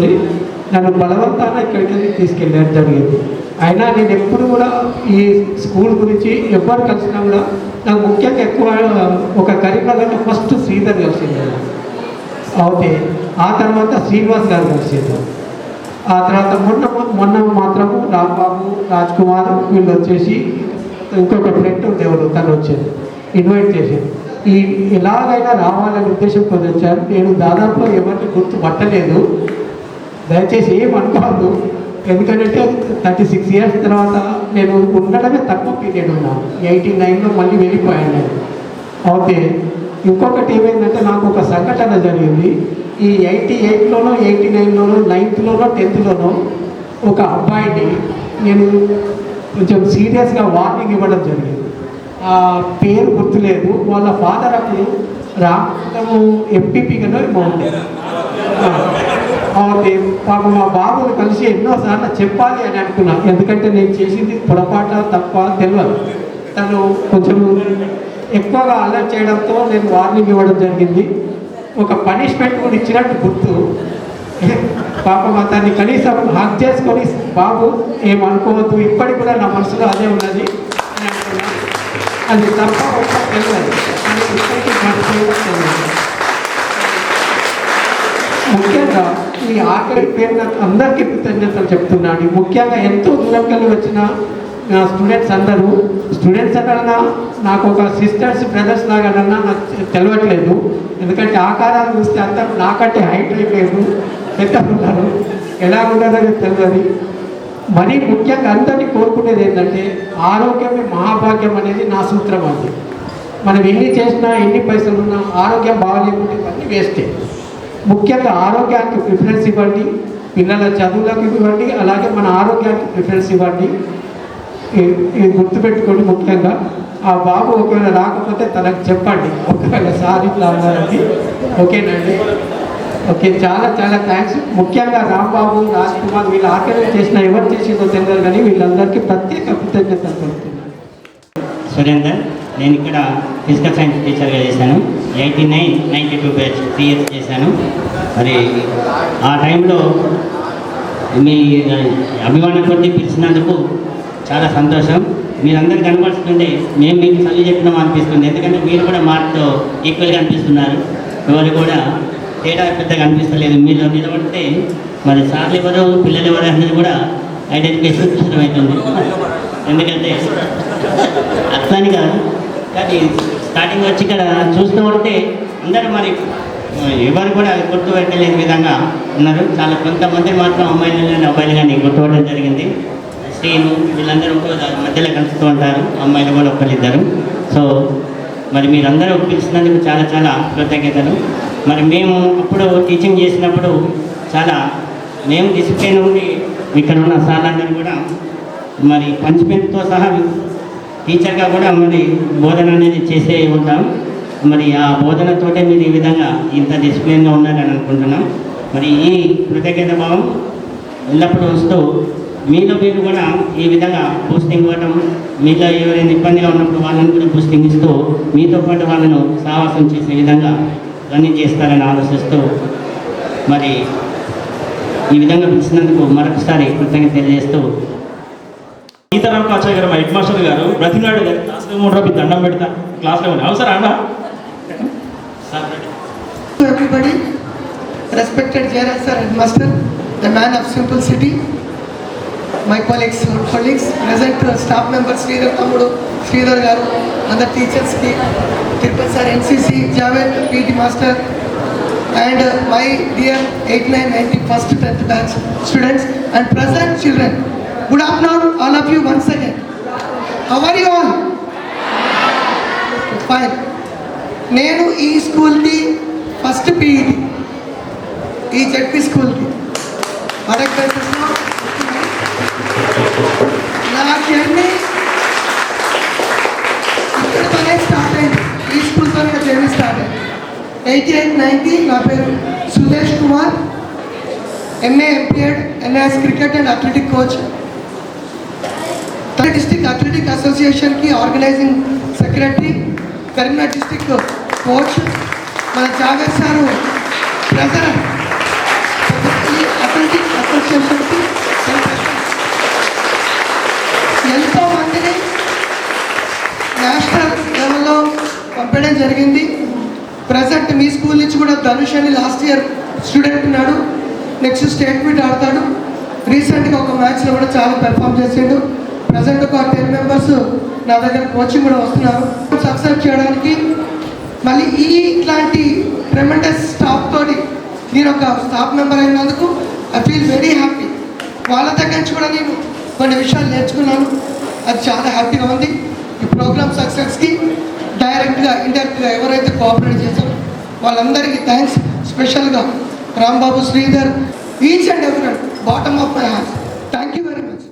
నన్ను బలవంతాన ఇక్కడికి తీసుకెళ్ళడం జరిగింది. అయినా నేను ఎప్పుడు కూడా ఈ స్కూల్ గురించి ఎవరు కలిసినా కూడా నాకు ముఖ్యంగా ఎక్కువ ఒక కరీంనగర్లో ఫస్ట్ శ్రీధర్ కలిసింది. ఓకే, ఆ తర్వాత శ్రీనివాస్ గారు కలిసింది. ఆ తర్వాత మొన్న మాత్రము రాంబాబు, రాజ్ కుమార్ వీళ్ళు వచ్చేసి ఇంకొక ఫ్రెండ్ ఉండేవారు, తను వచ్చేది ఇన్వైట్ చేశారు. ఈ ఎలాగైనా రావాలనే ఉద్దేశంతో వచ్చారు. నేను దాదాపు ఎవరిని గుర్తుపట్టలేదు, దయచేసి ఏం అనుకోవద్దు. ఎందుకంటే 36 ఇయర్స్ తర్వాత నేను ఉండడమే తక్కువ పీరియడ్ ఉన్నాను. 89లో మళ్ళీ వెళ్ళిపోయాను నేను. ఓకే, ఇంకొకటి ఏమైందంటే నాకు ఒక సంఘటన జరిగింది. ఈ 88లోనో 89లోనో 9థ్లోనో 10థ్లోనో ఒక అబ్బాయిని నేను కొంచెం సీరియస్గా వార్నింగ్ ఇవ్వడం జరిగింది. ఆ పేరు గుర్తులేదు. వాళ్ళ ఫాదర్ అప్పుడు రాము ఎంపీపీగానో ఉండేది. పాపం మా బాబుని కలిసి ఎన్నోసార్లు చెప్పాలి అని అనుకున్నాను. ఎందుకంటే నేను చేసింది పొరపాట తప్ప తెలియదు. తను కొంచెం ఎక్కువగా అల్లరి చేయడంతో నేను వార్నింగ్ ఇవ్వడం జరిగింది. ఒక పనిష్మెంట్ కూడా ఇచ్చినట్టు గుర్తు. పాపం అతన్ని కనీసం హక్ చేసుకొని బాబు ఏమనుకోవద్దు, ఇప్పటికి కూడా నా మనసులో అదే ఉన్నది అని అనుకున్నాను. అది తప్ప తెలియదు, కానీ ఇప్పటికీ తెలియదు. ముఖ్యంగా ఈ ఆఖరి పేరు నాకు అందరికీ కృతజ్ఞతలు చెప్తున్నాను. ముఖ్యంగా ఎంతో దూరం కలిగి వచ్చిన నా స్టూడెంట్స్ అన్నా నాకు ఒక సిస్టర్స్ బ్రదర్స్ లాగానన్నా నాకు తెలియట్లేదు. ఎందుకంటే ఆకారాలు చూస్తే అందరూ నాకంటే హైట్ అయిపోయారు, పెద్దలు ఉన్నారు, ఎలా ఉన్నారో తెలియదు. మరీ ముఖ్యంగా అందరినీ కోరుకునేది ఏంటంటే ఆరోగ్యమే మహాభాగ్యం అనేది నా సూత్రం. అది మనం ఎన్ని చేసినా ఎన్ని పైసలు ఉన్నా ఆరోగ్యం బాగాలేకుంటే ఇవన్నీ వేస్టే. ముఖ్యంగా ఆరోగ్యానికి ప్రిఫరెన్స్ ఇవ్వండి, పిల్లల చదువులకు ఇవ్వండి, అలాగే మన ఆరోగ్యానికి ప్రిఫరెన్స్ ఇవ్వండి. ఇది గుర్తుపెట్టుకోండి. ముఖ్యంగా ఆ బాబు ఒకవేళ రాకపోతే తనకు చెప్పండి, ఒకవేళ సార్ ఇట్లా అన్నారండి. ఓకేనండి, ఓకే, చాలా చాలా థ్యాంక్స్. ముఖ్యంగా రాంబాబు, రాజ్ కుమార్ వీళ్ళు ఆర్గనైజ్ చేసిన ఎవరు చేసిందో తెలియదు కానీ వీళ్ళందరికీ ప్రత్యేక కృతజ్ఞతలు తెలుపుతున్నాను. సురేందర్, నేను ఇక్కడ ఫిజికల్ సైన్స్ టీచర్గా చేశాను. 89, 92 బ్యాచ్ 3 ఇయర్స్ చేశాను. మరి ఆ టైంలో మీ అభిమానం కొద్ది పిలిచినందుకు చాలా సంతోషం. మీరందరూ కనపడుతుంటే మేము మీకు చదువు చెప్పినాం అనిపిస్తుంది. ఎందుకంటే మీరు కూడా మాతో ఈక్వల్గా అనిపిస్తున్నారు. ఎవరు కూడా తేడా పెద్దగా అనిపిస్తలేదు. మీరు నిలబడితే మరి సార్లు ఎవరు పిల్లలు ఎవరు అనేది కూడా ఐడెంటిఫికేషన్ అవుతుంది. ఎందుకంటే అట్లాని కాదు, కానీ స్టార్టింగ్ వచ్చి ఇక్కడ చూస్తూ ఉంటే అందరూ మరి ఎవరు కూడా గుర్తుపెట్టలేని విధంగా ఉన్నారు. చాలా కొంతమంది మాత్రం అమ్మాయిలు కానీ అబ్బాయిలు కానీ గుర్తుపట్టడం జరిగింది. శ్రీను వీళ్ళందరూ మధ్యలో కలుస్తూ ఉంటారు, అమ్మాయిలు కూడా ఒకళ్ళిద్దరు. సో మరి మీరందరూ పిలిచినందుకు చాలా చాలా కృతజ్ఞతలు. మరి మేము అప్పుడు టీచింగ్ చేసినప్పుడు చాలా మేము డిసిప్లిన్ ఉండి ఇక్కడ ఉన్న సార్లందరూ కూడా మరి పంచ్మెంట్తో సహా టీచర్గా కూడా మరి బోధన అనేది చేసే ఉంటాం. మరి ఆ బోధనతోటే మీరు ఈ విధంగా ఇంత డిసిప్లిన్గా ఉన్నారని అనుకుంటున్నాం. మరి ఈ కృతజ్ఞత భావం ఎల్లప్పుడూ వస్తూ మీలో మీరు కూడా ఈ విధంగా బూస్టింగ్ ఇవ్వటం, మీలో ఎవరైనా ఇబ్బందిగా ఉన్నప్పుడు వాళ్ళని కూడా బూస్టింగ్ ఇస్తూ మీతో పాటు వాళ్ళను సావాసం చేసే విధంగా రన్నింగ్ చేస్తారని ఆలోచిస్తూ మరి ఈ విధంగా పిలిచినందుకు మరొకసారి కృతజ్ఞత తెలియజేస్తూ సీతారామకాచార్య గారు మా హెడ్ మాస్టర్ గారు బ్రతిమలాడు గారు క్లాస్లో ఏమో దండం పెడతా క్లాస్లో ఏమో అవసరం అన్నా. Everybody, respected JRS sir, headmaster, the man of Simple City, my colleagues, present staff members, Sridhar Tamudu, Sridhar Garu, other teachers, Tirupati sir, NCC, Javed, PT master, and my dear 8, 9, 90, first 10th batch students and present children. Good afternoon, all of you once again. How are you all? Fine. నేను ఈ స్కూల్కి first PET, ఈ ZP స్కూల్కి అడగ నా journey ఇక్కడతోనే start అయింది. ఈ స్కూల్తో నా జర్నీ స్టార్ట్ అయింది. 88, 90 నా పేరు Sudesh Kumar, MA MPEd, NS cricket and athletic coach, district athletic అసోసియేషన్కి organising secretary, Karimnagar district coach, మన జావేద్ సారు ప్రెసిడెంట్ అథ్లెటిక్ అసోసియేషన్కి. ఎంతోమందిని నేషనల్ లెవెల్లో పంపడం జరిగింది. ప్రజెంట్ మీ స్కూల్ నుంచి కూడా ధనుష్ అని లాస్ట్ ఇయర్ స్టూడెంట్ ఉన్నాడు, నెక్స్ట్ స్టేట్ మీట్ ఆడతాడు. రీసెంట్గా ఒక మ్యాచ్లో కూడా చాలా పెర్ఫామ్ చేసిండు. ప్రజెంట్ ఒక 10 మెంబర్స్ నా దగ్గర కోచింగ్ కూడా వస్తున్నారు సక్సెస్ చేయడానికి. మళ్ళీ ఇట్లాంటి ట్రెమెండస్ స్టాఫ్ తోటి నేను ఒక స్టాఫ్ మెంబర్ అయినందుకు ఐ ఫీల్ వెరీ హ్యాపీ. వాళ్ళ దగ్గర నుంచి కూడా నేను కొన్ని విషయాలు నేర్చుకున్నాను, అది చాలా హ్యాపీగా ఉంది. ఈ ప్రోగ్రామ్ సక్సెస్కి డైరెక్ట్గా ఇండైరెక్ట్గా ఎవరైతే కోఆపరేట్ చేశారో వాళ్ళందరికీ థ్యాంక్స్. స్పెషల్గా Rambabu, Sridhar, each and every one, bottom of my heart, thank you very much.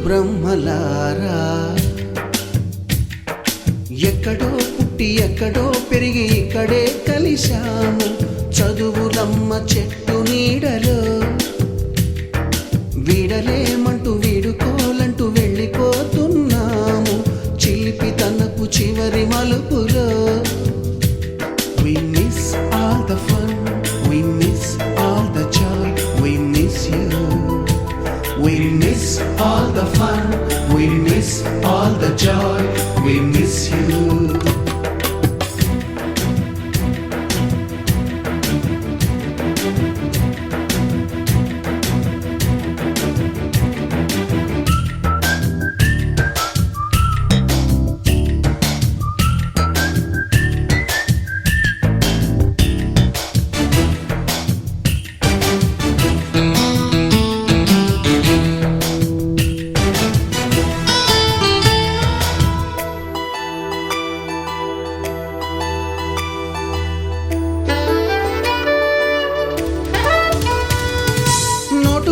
బ్రహ్మలారా ఎక్కడో పుట్టి ఎక్కడో పెరిగి ఇక్కడే కలిశాము చదువులమ్మ చెట్టు నీడలో వీడలేమంటూ వీడుకోలంటూ వెళ్ళిపోతున్నాము చిలిపి తనపు చివరి మలుపులో We miss all the fun, we miss all the joy, we miss you. We miss all the fun, we miss all the joy, we miss you.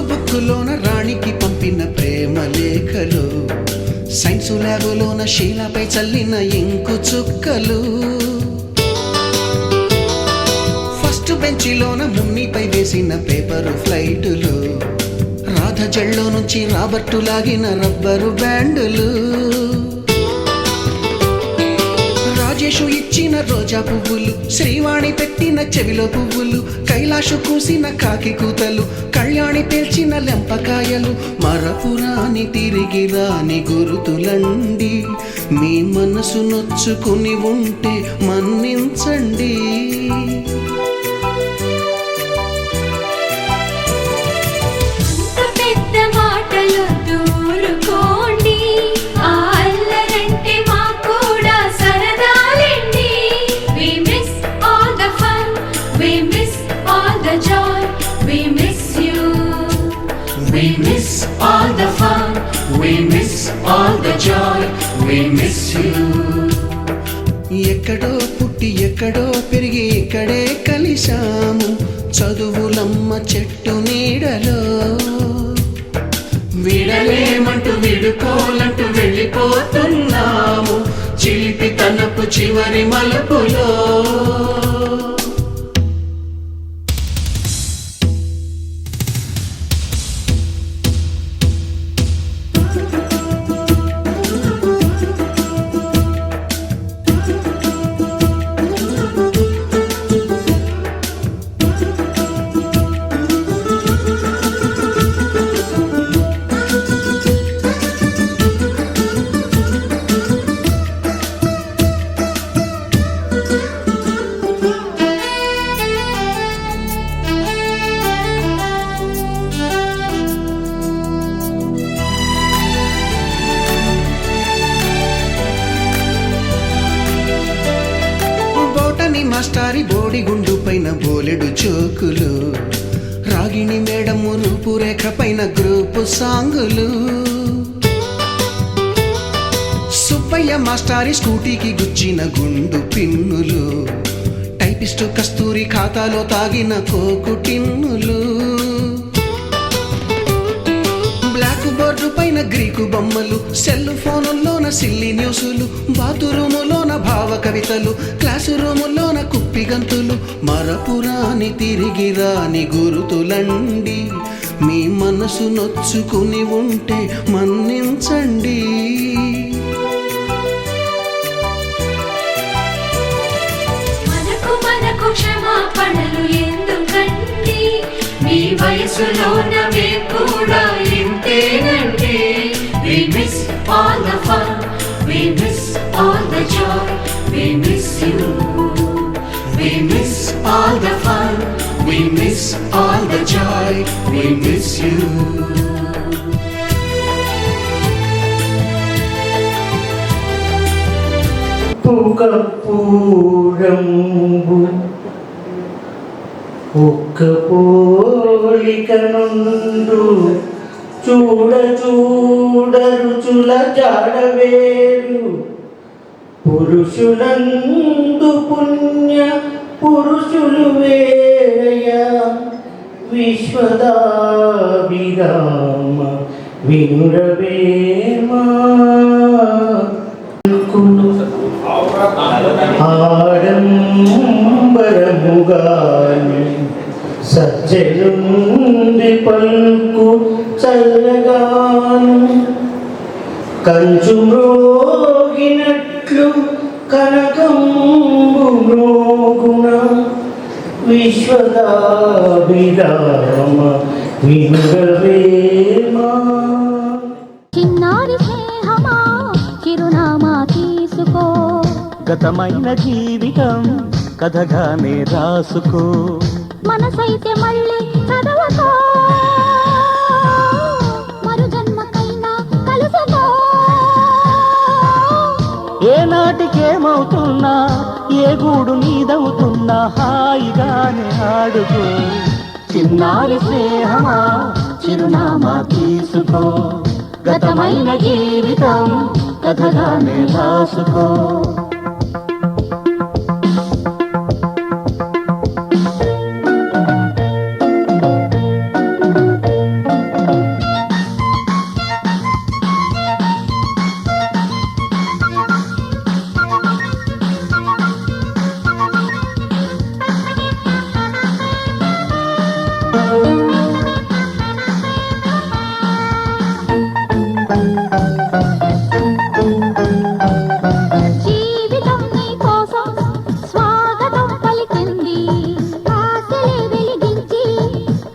బుక్కులోన రాణికి పంపిన ప్రేమ లేఖలు సైన్సు ల్యాబులోన శీలపై చల్లిన ఇంకు చుక్కలు ఫస్ట్ బెంచిలోన మున్నిపై వేసిన పేపరు ఫ్లైటులు రాధ జల్లో నుంచి రాబర్టు లాగిన rubber బ్యాండులు Rajesh ఇచ్చిన రోజా పువ్వులు శ్రీవాణి పెట్టిన చెవిలో పువ్వులు కైలాషు కూసిన కాకి కూతలు కళ్యాణి పేల్చిన లెంపకాయలు మరపురాని తిరిగి రాని గురుతులండి మీ మనసు నొచ్చుకుని ఉంటే మన్నించండి పెద్ద మాటలు దూరుకోండి We miss all the fun, we miss all the joy, we miss you. ఎక్కడో పుట్టి ఎక్కడో పెరిగి ఇక్కడే కలిశాము చదువులమ్మ చెట్టు నీడలో విడలేమంటూ విడుకోలంటూ వెళ్ళిపోతున్నాము చిలిపి తనపు చివరి మలుపులో మాస్టారి బోడిగుండు పైన బోలెడు చోకులు రాగిణి మేడము రూపురేఖ పైన గ్రూపు సాంగులు సుబ్బయ్య మాస్టారి స్కూటీకి గుచ్చిన గుండు పిన్నులు టైపిస్టు కస్తూరి ఖాతాలో తాగిన కోకు టిన్నులు బ్లాక్ బోర్డు పైన గ్రీకు బొమ్మలు సెల్ ఫోనుల్లోన సిల్లి న్యూసులు బాతురూములోన భావ కవితలు క్లాసు రూములోన కుప్పి గంతులు మరపురాని తిరిగి రాని గురుతులండి మీ మనసు నొచ్చుకుని ఉంటే మన్నించండి మనకు క్షమాపణలు ఎందుకండి మీ వయసులోన మేము కూడా ఇంతేనండి We miss all the fun, we miss all the joy, we miss you. We miss all the fun, we miss all the joy, we miss you. పూరంబు ఒక్క పోలిక నుండు చూడ చూడ రుచుల జాడవేరు పురుషులందు పుణ్య పురుషులు వేయ విశ్వదాభిరామ వినురవేమా ఆడంబరముగాని సజ్జలుంది పల్కు చల్లగాను కంచు మ్రోగినట్లు కనకంబు మ్రోగుణ విశ్వదాభిరామ వినురవేమా. చిన్నారి స్నేహమా చిరునామా తీసుకో, గతమైన జీవితం కథగానే రాసుకో, మనసైతే మళ్ళీ చదవకో, మరు జన్మకైనా కలుసుకో. ఏనాటికేమవుతున్నా ఏ గూడు నీదవుతున్నా హాయిగానే ఆడుకో. చిన్నారి స్నేహమా చిరునామా తీసుకో, గతమైన జీవితం కథగానే రాసుకో. జీవితం నీ కోసం స్వాగతం పలికింది, ఆశలే వెలిగించి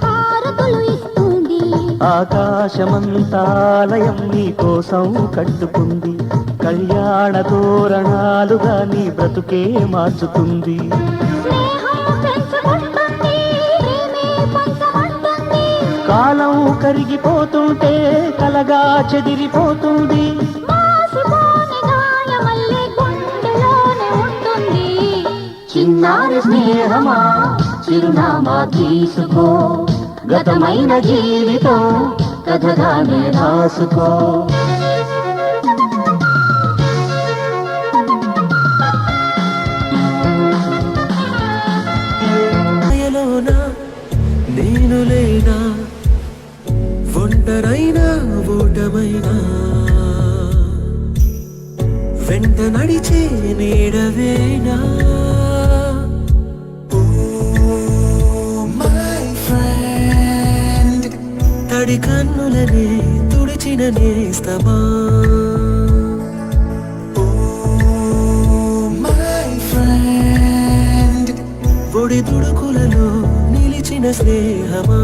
హారతులు ఇస్తుంది. ఆకాశమంతాలయం నీ కోసం కట్టుకుంది, కళ్యాణ తోరణాలుగా నీ బ్రతుకే మార్చుతుంది. స్నేహం పెంచుకుంటుంది, ప్రేమే పంచమంటుంది. కాలం కరిగిపోతుంటే కలగా చెదిరిపోతుంది. మాసిపోని గాయమల్లే గుండెలోనే ఉంటుంది. చిన్నారి స్నేహమా చిరునామా తీసుకో, గతమైన జీవితం కథగానే రాసుకో. నేను లేనా ఒంటరైనా ఓటమైనా వెంట నడిచే నీడవేనా. మై ఫ్రెండ్ తడి కన్నులనే తుడిచిన నేస్తమా. మై ఫ్రెండ్ ఒడి దుడుకులలో నిలిచిన స్నేహమా.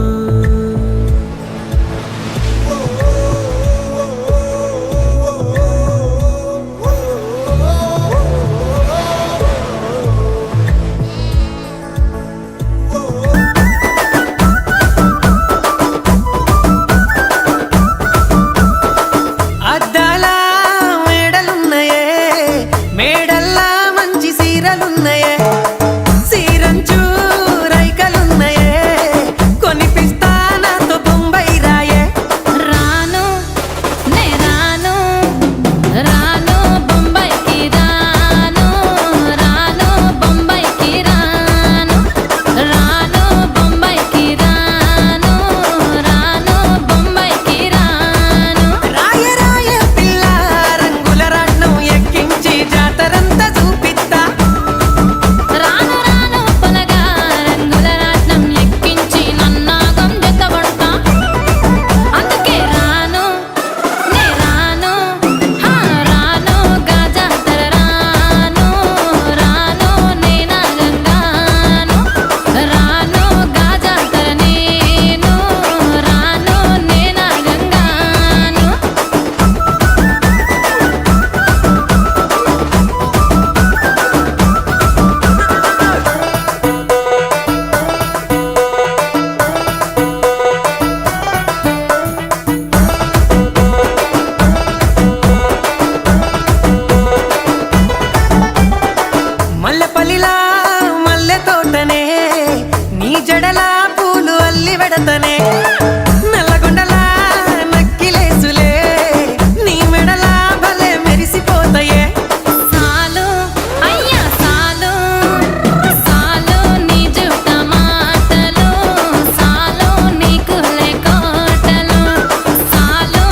అద్దాల మేడలున్నాయే, మేడల్లా మంచి సీరలున్నాయే, సీరంచు రైకలున్నాయే, కొనిపిస్తా నాతో బొంబాయి రాయే. రాను నే రాను, రాను బొంబాయికి రాను, రాను బొంబాయికి రాను, రాను బొంబాయికి రాను, రాను బొంబాయికి రాను. రాయ రాయ పిల్ల రంగుల రాట్నం ఎక్కించి జాతరంతా చూపిస్తా. రాను రాను పొలగా రంగుల రాట్నం ఎక్కించి నన్నాగం జతబడతా. అందుకే రాను నే రాను, రాను గాజాతర రాను, రాను నేనాగంగాను, రాను గాజాతర నేను, రాను నేనాగంగాను. మల్లెపల్లిలా మల్లె తోటనే నీ జడలా పూలు అల్లి వెడతనే. నల్లగొండలా నక్కిలేసులే నీ మెడలా భలే మెరిసిపోతాయే. సాలు అయ్యా సాలు, సాలు నీ జుట్ట మాటలు, సాలు నీకు కోటలు, సాలు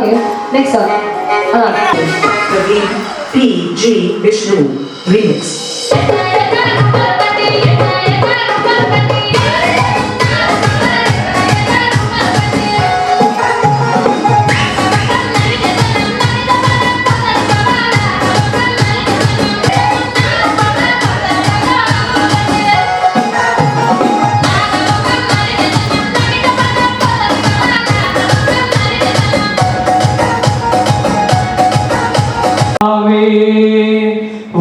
okay next PG Vishnu remix.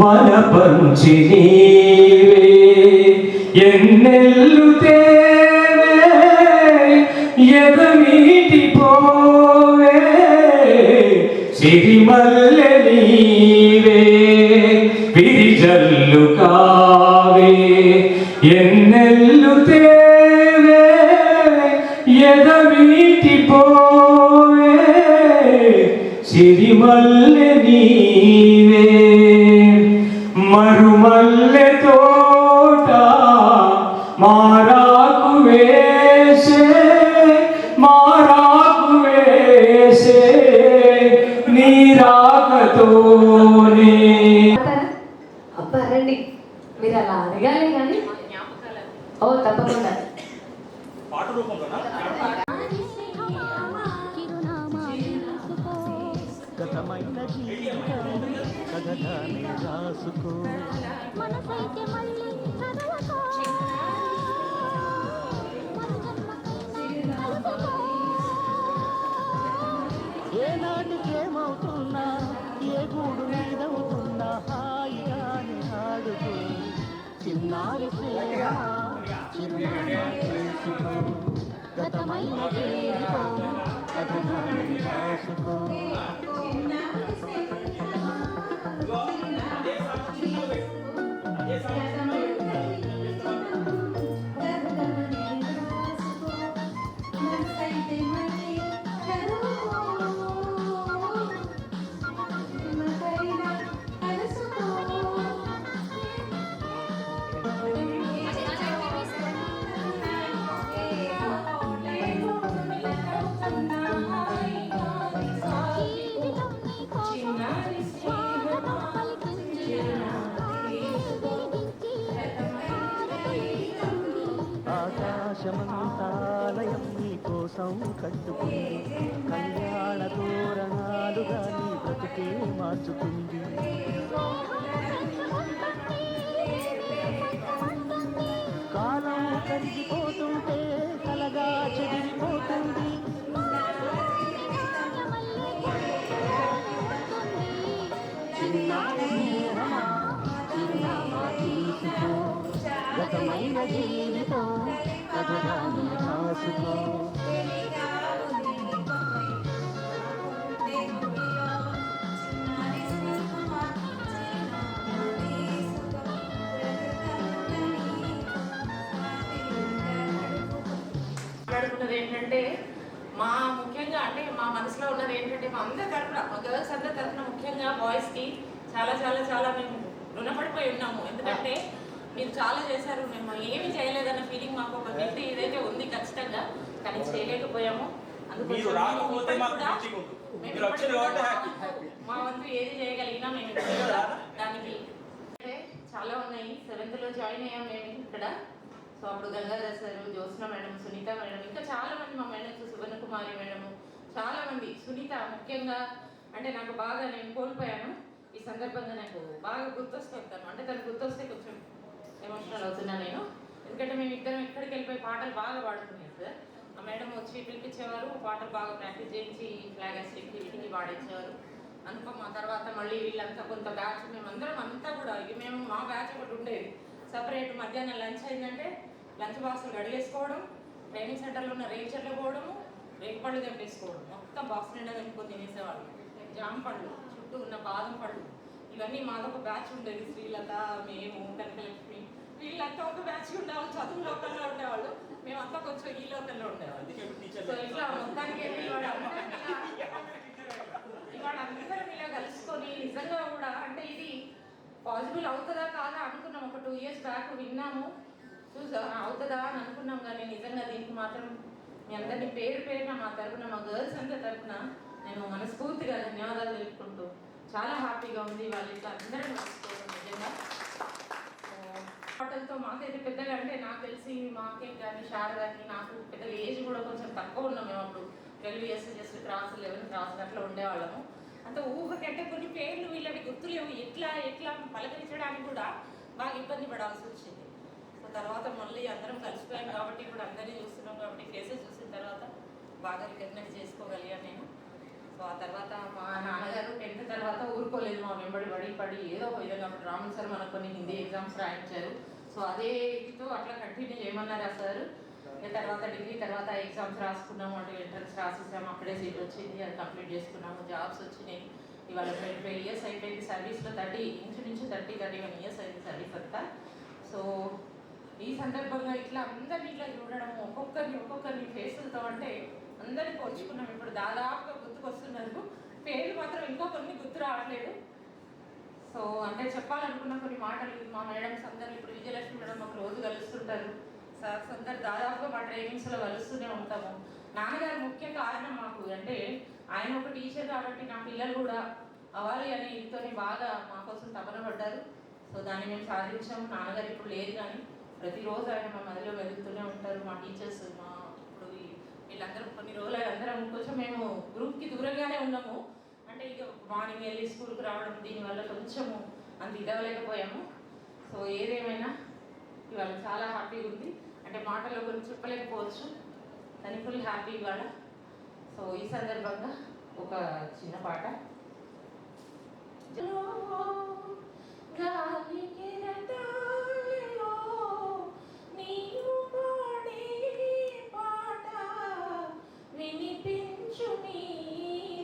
వనపంచి నీవే ఎన్నెల్లు తేవే ఎదమీటి పోవే సిరిమల్లె నీవే విరిజల్లు కావే ఎన్నెల్లు తేవే ఎదమీటి పోవే సిరిమల్లె నీవే మరుమల్లె తోట మారాకు వేసే నీరాకతోనే. అబ్బా రండి, మీరు అలా అడగాలి కానీ ఓ తప్పకుండా. పాట రూపంలో గతమైన జీవితం కథగానే రాసుకో మనసైతే మళ్ళీ చదవకో ఏనాటికేమవుతున్నా ఏ గూడు మీదవుతున్నా హాయిగానే ఆడుకో చిన్నారి ప్రేమ చిరునామా చేసుకో గతమైన జీవితం కథగానే రాసుకో ఆకాశమంతాలయం నీ కోసం కట్టుకుంది కళ్యాణ తోరణాలుగా నీ బ్రతుకే మార్చుకుంది కాలం కరిగిపోతుంటే కలగా చెదిరిపోతుంది చిన్నారి స్నేహమా చిరునామా తీసుకో గతమైన జీవితం కథగానే రాసుకో మాట్లాడుకున్నది ఏంటంటే మా ముఖ్యంగా అంటే మా మనసులో ఉన్నది ఏంటంటే మా అందరి తరఫున మా గర్ల్స్ అందరి తరఫున ముఖ్యంగా బాయ్స్కి చాలా చాలా చాలా మేము రుణపడిపోయి ఉన్నాము. ఎందుకంటే మీరు చాలా చేశారు, మేము ఏమి చేయలేదన్న ఫీలింగ్ మాకు ఒక గిల్ట్ ఇదైతే ఉంది ఖచ్చితంగా, కానీ చేయలేకపోయాము. అందుకోసం మా వంతు ఏది చేయగలిగినా మేము దానికి చాలా ఉన్నాయి. 7th లో జాయిన్ అయ్యాం మేము ఇక్కడ. సో అప్పుడు Gangadhar sir, Jyotsna madam, Sunita madam, ఇంకా చాలా మంది మా మేడమ్స్, సువర్ణ కుమారి మేడము, చాలా మంది. సునీత ముఖ్యంగా అంటే నాకు బాగా నేను కోల్పోయాను. ఈ సందర్భంగా నాకు బాగా గుర్తొస్తాను, అంటే తను గుర్తొస్తే కొంచెం ఎమోషనల్ అవుతున్నా నేను. ఎందుకంటే మేము ఇద్దరం ఎక్కడికి వెళ్ళిపోయి పాటలు బాగా పాడుతున్నాం సార్. ఆ మేడం వచ్చి పిలిపించేవారు, పాటలు బాగా ప్రాక్టీస్ చేయించి ఫ్లాగ్ హాస్టింగ్కి వీటికి పాడించేవారు. అనుకో మా తర్వాత మళ్ళీ వీళ్ళంతా కొంత బ్యాచ్ మేమందరం అంతా కూడా మేము మా బ్యాచ్ ఒకటి ఉండేది సపరేట్. మధ్యాహ్నం లంచ్ అయిందంటే లంచ్ బాక్సులు గడిగేసుకోవడం, ట్రైనింగ్ సెంటర్లో ఉన్న రేచర్లు పోవడము, రేగు పళ్ళు తెంపేసుకోవడం, మొత్తం బాక్స్ నిండా తెంపుకొని తినేసేవాళ్ళు. జామ పళ్ళు, చుట్టూ ఉన్న బాదం పళ్ళు, ఇవన్నీ మాదొక బ్యాచ్ ఉండేది. శ్రీలత, మేము, కనకలక్ష్మి, వీళ్ళంతా ఒక బ్యాచ్ ఉండేవాళ్ళు. చదువు లోకల్లో ఉండేవాళ్ళు, మేమంతా కొంచెం ఈ లోకల్లో ఉండేవాళ్ళు. సో ఇట్లా మొత్తానికి ఇవాళ అందరం ఇలా కలుసుకొని నిజంగా కూడా అంటే ఇది పాసిబుల్ అవుతుందా కాదా అనుకున్నాం. ఒక 2 years బ్యాక్ విన్నాము, అవుతుందా అని అనుకున్నాం. కానీ నిజంగా దీనికి మాత్రం మీ అందరినీ పేరు పేరున మా తరఫున, మా గర్ల్స్ అందరి తరఫున నేను మనస్ఫూర్తిగా ధన్యవాదాలు తెలుపుకుంటూ చాలా హ్యాపీగా ఉంది వాళ్ళు ఇట్లా అందరూ కలుసుకోవడం నిజంగా. పాటలతో మాకైతే పెద్దగా అంటే నాకు తెలిసి మాకే కానీ శారదాకి నాకు పెద్దగా ఏజ్ కూడా కొంచెం తక్కువ ఉన్నాం. మేము అప్పుడు 12 years జస్ట్ క్రాస్ 11 క్రాస్ అట్లా ఉండేవాళ్ళము. అంత ఊహకంటే కొన్ని పేర్లు వీళ్ళవి గుర్తులేవు, ఎట్లా పలకరించడానికి కూడా బాగా ఇబ్బంది పడాల్సి వచ్చింది. సో తర్వాత మళ్ళీ అందరం కలిసిపోయాం కాబట్టి ఇప్పుడు అందరినీ చూస్తున్నాం కాబట్టి ఫేసెస్ చూసిన తర్వాత బాగా రికగ్నైజ్ చేసుకోగలిగాను నేను. సో ఆ తర్వాత మా నాన్నగారు 10th తర్వాత ఊరుకోలేదు, మా వెంబడి పడి ఏదో ఒక విధంగా అప్పుడు రామన్ సార్ మనకు కొన్ని హిందీ ఎగ్జామ్స్ రాయించారు. సో అదే ఇదితో అట్లా కంటిన్యూ చేయమన్నారు ఆ సార్. తర్వాత డిగ్రీ తర్వాత ఎగ్జామ్స్ రాసుకున్నాము, అటు ఎంట్రన్స్ రాసేసాము, అక్కడే సీట్ వచ్చింది, అది కంప్లీట్ చేసుకున్నాము, జాబ్స్ వచ్చినాయి. ఇవాళ 25 years అయిపోయింది సర్వీస్లో. 31 years అయింది సర్వీస్ అంతా. సో ఈ సందర్భంగా ఇట్లా అందరినీ ఇట్లా చూడడము, ఒక్కొక్కరిని ఫేసులతో అంటే అందరినీ పోల్చుకున్నాం. ఇప్పుడు దాదాపుగా గుర్తుకొస్తున్నారు, పేర్లు మాత్రం ఇంకో కొన్ని గుర్తు రావట్లేదు. సో అంటే చెప్పాలనుకున్న కొన్ని మాటలు మా మేడమ్స్ అందరూ ఇప్పుడు విజయలక్ష్మి మేడం మాకు రోజు కలుస్తుంటారు, సార్స్ అందరు దాదాపుగా మా ట్రైనింగ్స్లో కలుస్తూనే ఉంటాము. నాన్నగారు ముఖ్య కారణం మాకు, అంటే ఆయన ఒక టీచర్ కాబట్టి నా పిల్లలు కూడా అవ్వాలి అని ఇంతోనే బాగా మా కోసం తపన పడ్డారు. సో దాన్ని మేము సాధించాము. నాన్నగారు ఇప్పుడు లేదు కానీ ప్రతిరోజు ఆయన మా మదిలో వెళ్తూనే ఉంటారు. మా టీచర్స్ మా ఇప్పుడు వీళ్ళందరూ కొన్ని రోజులు అందరం కొంచెం మేము గ్రూప్కి దూరంగానే ఉన్నాము. అంటే ఇక మార్నింగ్ వెళ్ళి స్కూల్కి రావడం దీనివల్ల కొంచెము అంత ఇదవలేకపోయాము. సో ఏదేమైనా ఇవాళ చాలా హ్యాపీగా ఉంది. అంటే మాటల్లో గురించి చెప్పలేకపోవచ్చు కానీ ఫుల్ హ్యాపీ ఇవాళ. సో ఈ సందర్భంగా ఒక చిన్న పాట. వినిపించు నీ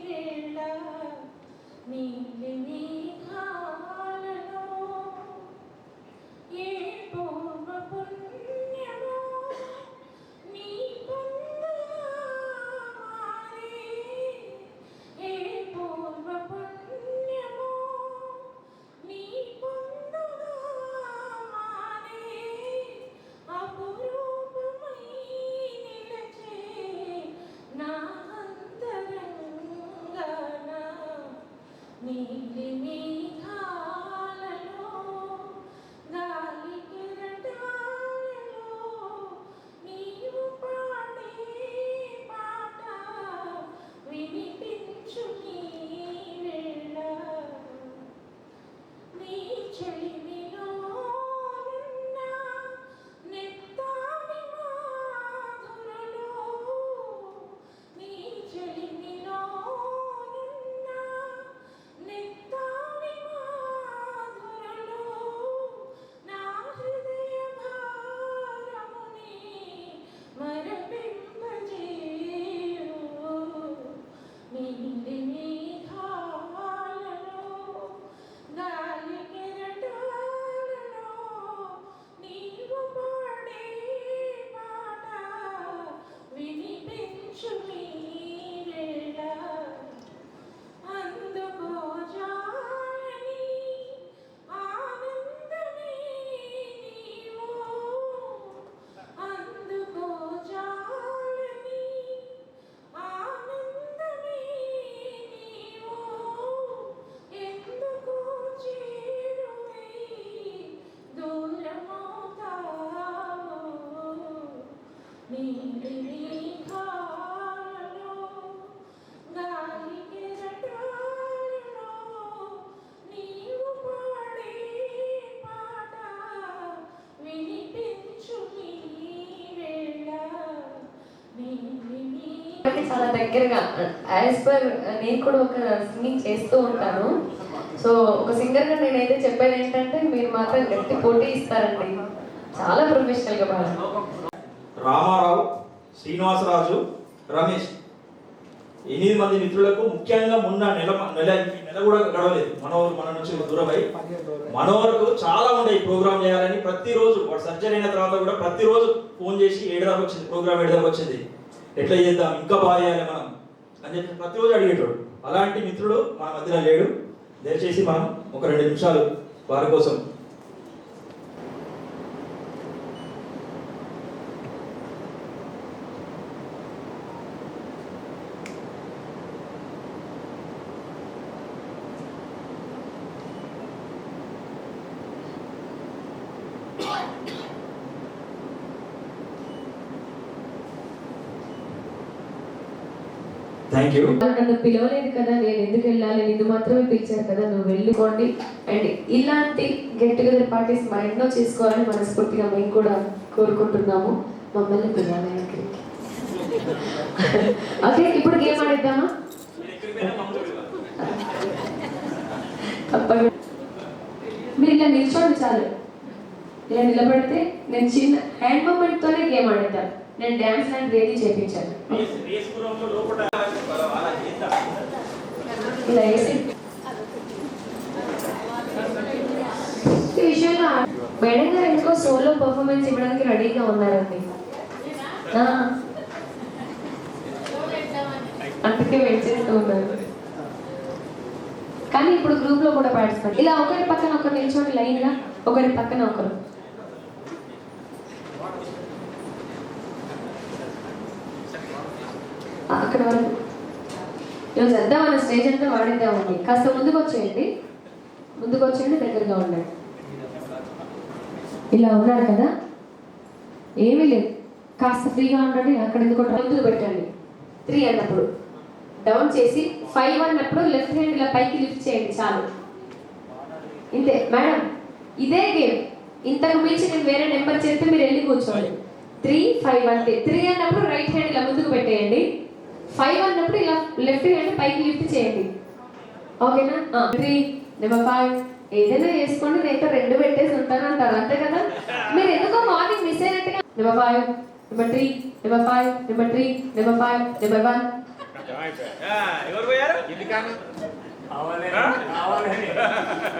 వేళ నీలి మేఘాలలో ఏ పూర్వ పుణ్యమో నీ పొందుగా మారే, ఏ పూర్వ పుణ్యమో నీ పొందుగా మారే, అపురూపమై నిలచే నా అంతరంగాన నీలి మేఘాలలో గాలి కెరటాలలో నీవు పాడే పాట వినిపించు నీ వేళ నీ చెలిమిలో ఉన్న నెత్తాని మాధురలో, నీ చెలిమిలో ఉన్న నెత్తాని మాధురలో నా హృదయ భారముని మరపింపజేయు, నీలి మేఘాలలో గాలి కెరటాలలో నీవు పాడే పాట వినిపించు నీ వేళ అందుకో జాలని ఆనందమే నీవు, అందుకో జాలని ఆనందమే నీవు, ఎందుకు చేరువై దూరమవుతావు, నీలి మేఘాలలో గాలి కెరటాలలో నీవు పాడే పాట వినిపించు నీ వేళ నీలి చాలా దగ్గరగా యాజ్ పర్ నేను కూడా ఒక సింగింగ్ చేస్తూ ఉంటాను. సో ఒక సింగర్గా నేనైతే చెప్పేది ఏంటంటే మీరు మాత్రం గట్టి పోటీ ఇస్తారండి, చాలా ప్రొఫెషనల్గా పాడారు. రామారావు, శ్రీనివాసరాజు, రమేష్ 8 మంది మిత్రులకు ముఖ్యంగా మొన్న నెల కూడా గడవలేదు. మన నుంచి దూరమై మనోరకు చాలా ఉండే ప్రోగ్రామ్ చేయాలని ప్రతిరోజు వాడు సర్జరీ అయిన తర్వాత కూడా ప్రతిరోజు ఫోన్ చేసి 7 దాకా వచ్చింది, ప్రోగ్రామ్ 7 దాకా వచ్చింది, ఎట్లా చేద్దాం ఇంకా బాగా చేయాలి మనం అని చెప్పి ప్రతిరోజు అడిగేటోడు. అలాంటి మిత్రుడు మన మధ్యలో లేడు. దయచేసి మనం ఒక 2 నిమిషాలు వారి కోసం. Thank you. నన్ను పిలవలేదు కదా, నేను ఎందుకు వెళ్ళాలి, నిన్ను మాత్రమే పిలిచారు కదా, నువ్వు వెళ్ళుకోండి. అండ్ ఇలాంటి గెట్ టుగెదర్ పార్టీస్ మరెన్నో చేసుకోవాలని మనస్ఫూర్తిగా మేము కూడా కోరుకుంటున్నాము. మమ్మల్ని పిలవాలి. ఓకే, ఇప్పుడు గేమ్ ఆడిద్దామా? మీరు ఇలా నిల్చోండి చాలు. ఇలా నిలబడితే నేను చిన్న హ్యాండ్ మూమెంట్తోనే గేమ్ ఆడేద్దాను. నేను డ్యాన్స్ లాంటి ఏది చేయించాను. ఇలా వేసి ఈ విషయంలో మేడం గారు ఎందుకో సోలో పర్ఫార్మెన్స్ ఇవ్వడానికి రెడీగా ఉన్నారండి. అందుకే వెయిట్ చేస్తూ ఉన్నారు. కానీ ఇప్పుడు గ్రూప్ లో కూడా పార్టిసిపేట్. ఇలా ఒకరి పక్కన ఒకరు నిల్చోండి లైన్ గా, ఒకరి పక్కన ఒకరు. అక్కడ వరకు ఈరోజు వద్దాం మన స్టేజ్ అంతా వాడిద్దామండి. కాస్త ముందుకు వచ్చేయండి, దగ్గరగా ఉండండి. ఇలా ఉన్నారు కదా, ఏమీ లేదు, కాస్త ఫ్రీగా ఉండండి. అక్కడ ఎందుకు ముందుకు పెట్టండి. 3 అన్నప్పుడు డౌన్ చేసి 5 అన్నప్పుడు లెఫ్ట్ హ్యాండ్ ఇలా పైకి లిఫ్ట్ చేయండి చాలు. ఇంతే మేడం, ఇదే గేమ్. ఇంతకు మించి నేను వేరే నెంబర్ చెప్తే మీరు వెళ్ళి కూర్చోండి. 3, 5 అంతే. 3 అన్నప్పుడు రైట్ హ్యాండ్ ఇలా ముందుకు పెట్టేయండి. 5 అన్నప్పుడు ఇలా లెఫ్ట్ హ్యాండ్ పైకి లిఫ్ట్ చేయండి. ఓకేనా? 3, నెంబర్ 5 ఏదైనా వేసుకోండి, నేను 2 పెట్టేసి ఉంటాను అంటారు, అంతే కదా? మీరు ఎందుకో మార్నింగ్ మిస్ అయినట్టుగా. Number 5, number 3, number 5, number 3, number 5, number 1.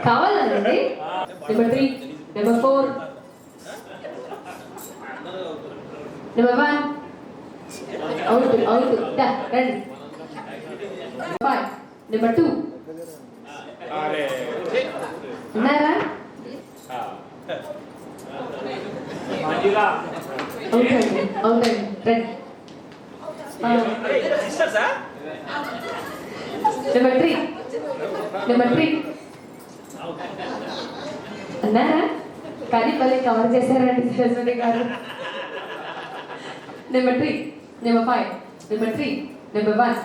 కావాలండి. Number 3, number 4, number 1. అవుట్ రండి. 5, నెంబర్ 2. ఉన్నారా? అవునండి, రండి. నెంబర్ 3, నెంబర్ 3 అన్నారా? కానీ మళ్ళీ కవర్ చేశారండి సరస్వతి గారు. Number 3, number 5, number 3, number 1.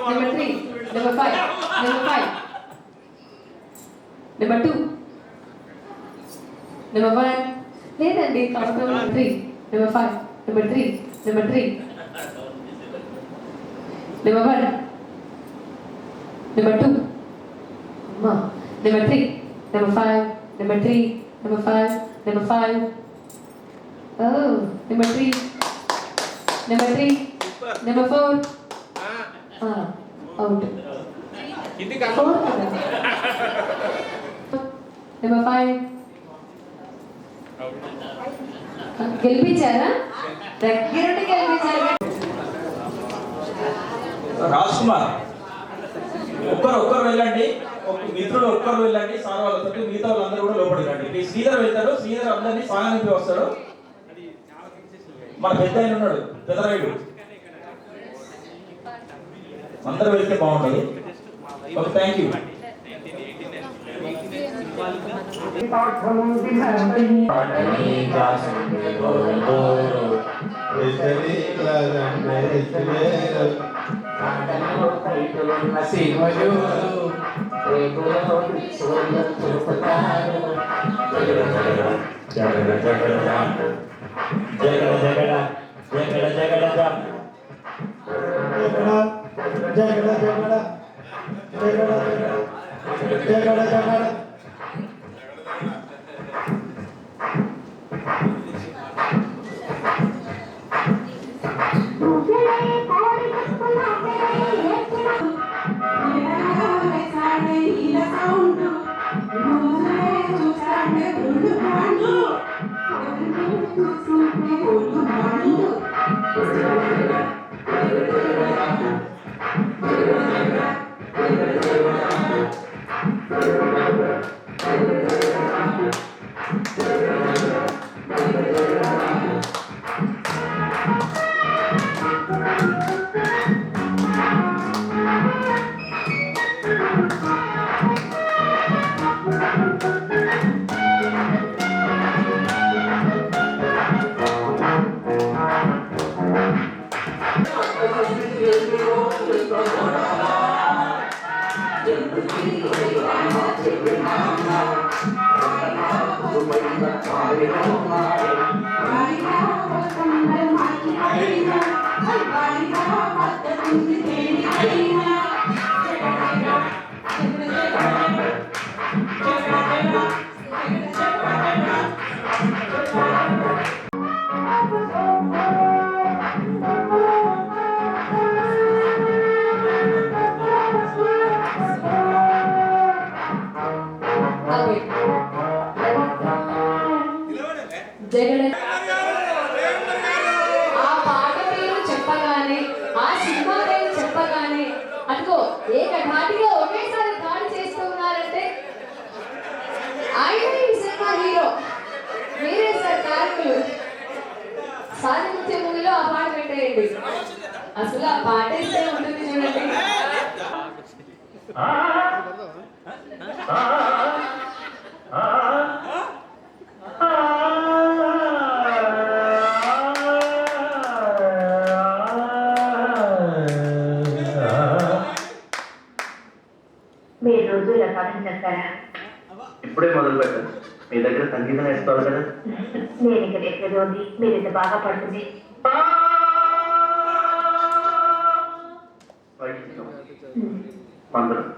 Number 3, number 5, number 5, number 2, number 1. లేదండి, count. 3, number 5, number 3, number 3, number 1, number 2, అమ్మా, number 3, number 5, number 3, number 5, number 5. Number 3, number 3, number 4. Out. 4 number 5 గెలిపించారా? దగ్గరుండి గెలిపించారు. రాజ్ కుమార్, ఒక్కరు వెళ్ళండి, మిత్రులు ఒక్కరు వెళ్ళండి. సార్ వాళ్ళతో మిగతా వాళ్ళందరూ కూడా లోపలికి రండి. శ్రీధర్ వెళ్తాడు, శ్రీధర్ అందరినీ సాగానికి వస్తాడు. మన పెద్ద ఆయన ఉన్నాడు, పెద్దరాయుడు, అందరూ వెళ్తే బాగుంటుంది. Okay, thank you. ఆ పాట పేరు చెప్పగానే, ఆ సినిమా పేరు చెప్పగానే అదిగో ఏకధాటిగా ఒకేసారి దాడి చేస్తూ ఉన్నారంటే ఆయన ఈ సినిమా హీరో, మీరే సార్ కారకులు. సాధించే మూవీలో ఆ పాట పెట్టేయండి, అసలు ఆ పాట ఇస్తే ఉంటుంది చూడండి. మీరు రోజు ఇలా పాఠం చేస్తారా? ఇప్పుడే మొదలు పెట్టాను. మీ దగ్గర సంగీతం వేసుకోవాలి కదా. నేను ఇక్కడ ఎక్కడో ఉంది, మీరు ఇంత బాగా పడుతుంది. మందరం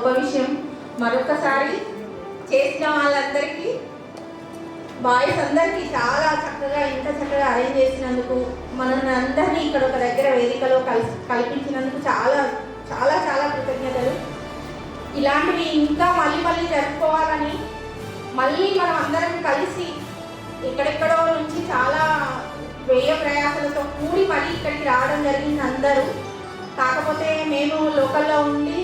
గొప్ప విషయం. మరొకసారి చేసిన వాళ్ళందరికీ, బాయ్స్ అందరికీ చాలా చక్కగా ఇంత చక్కగా అరేంజ్ చేసినందుకు, మనల్ని అందరినీ ఇక్కడ ఒక దగ్గర వేదికలో కల్పించినందుకు చాలా చాలా చాలా కృతజ్ఞతలు. ఇలాంటివి ఇంకా మళ్ళీ మళ్ళీ జరుపుకోవాలని, మళ్ళీ మనం అందరం కలిసి ఎక్కడెక్కడో నుంచి చాలా వ్యయ ప్రయాసాలతో కూడి మళ్ళీ ఇక్కడికి రావడం జరిగింది అందరూ. కాకపోతే మేము లోకల్లో ఉండి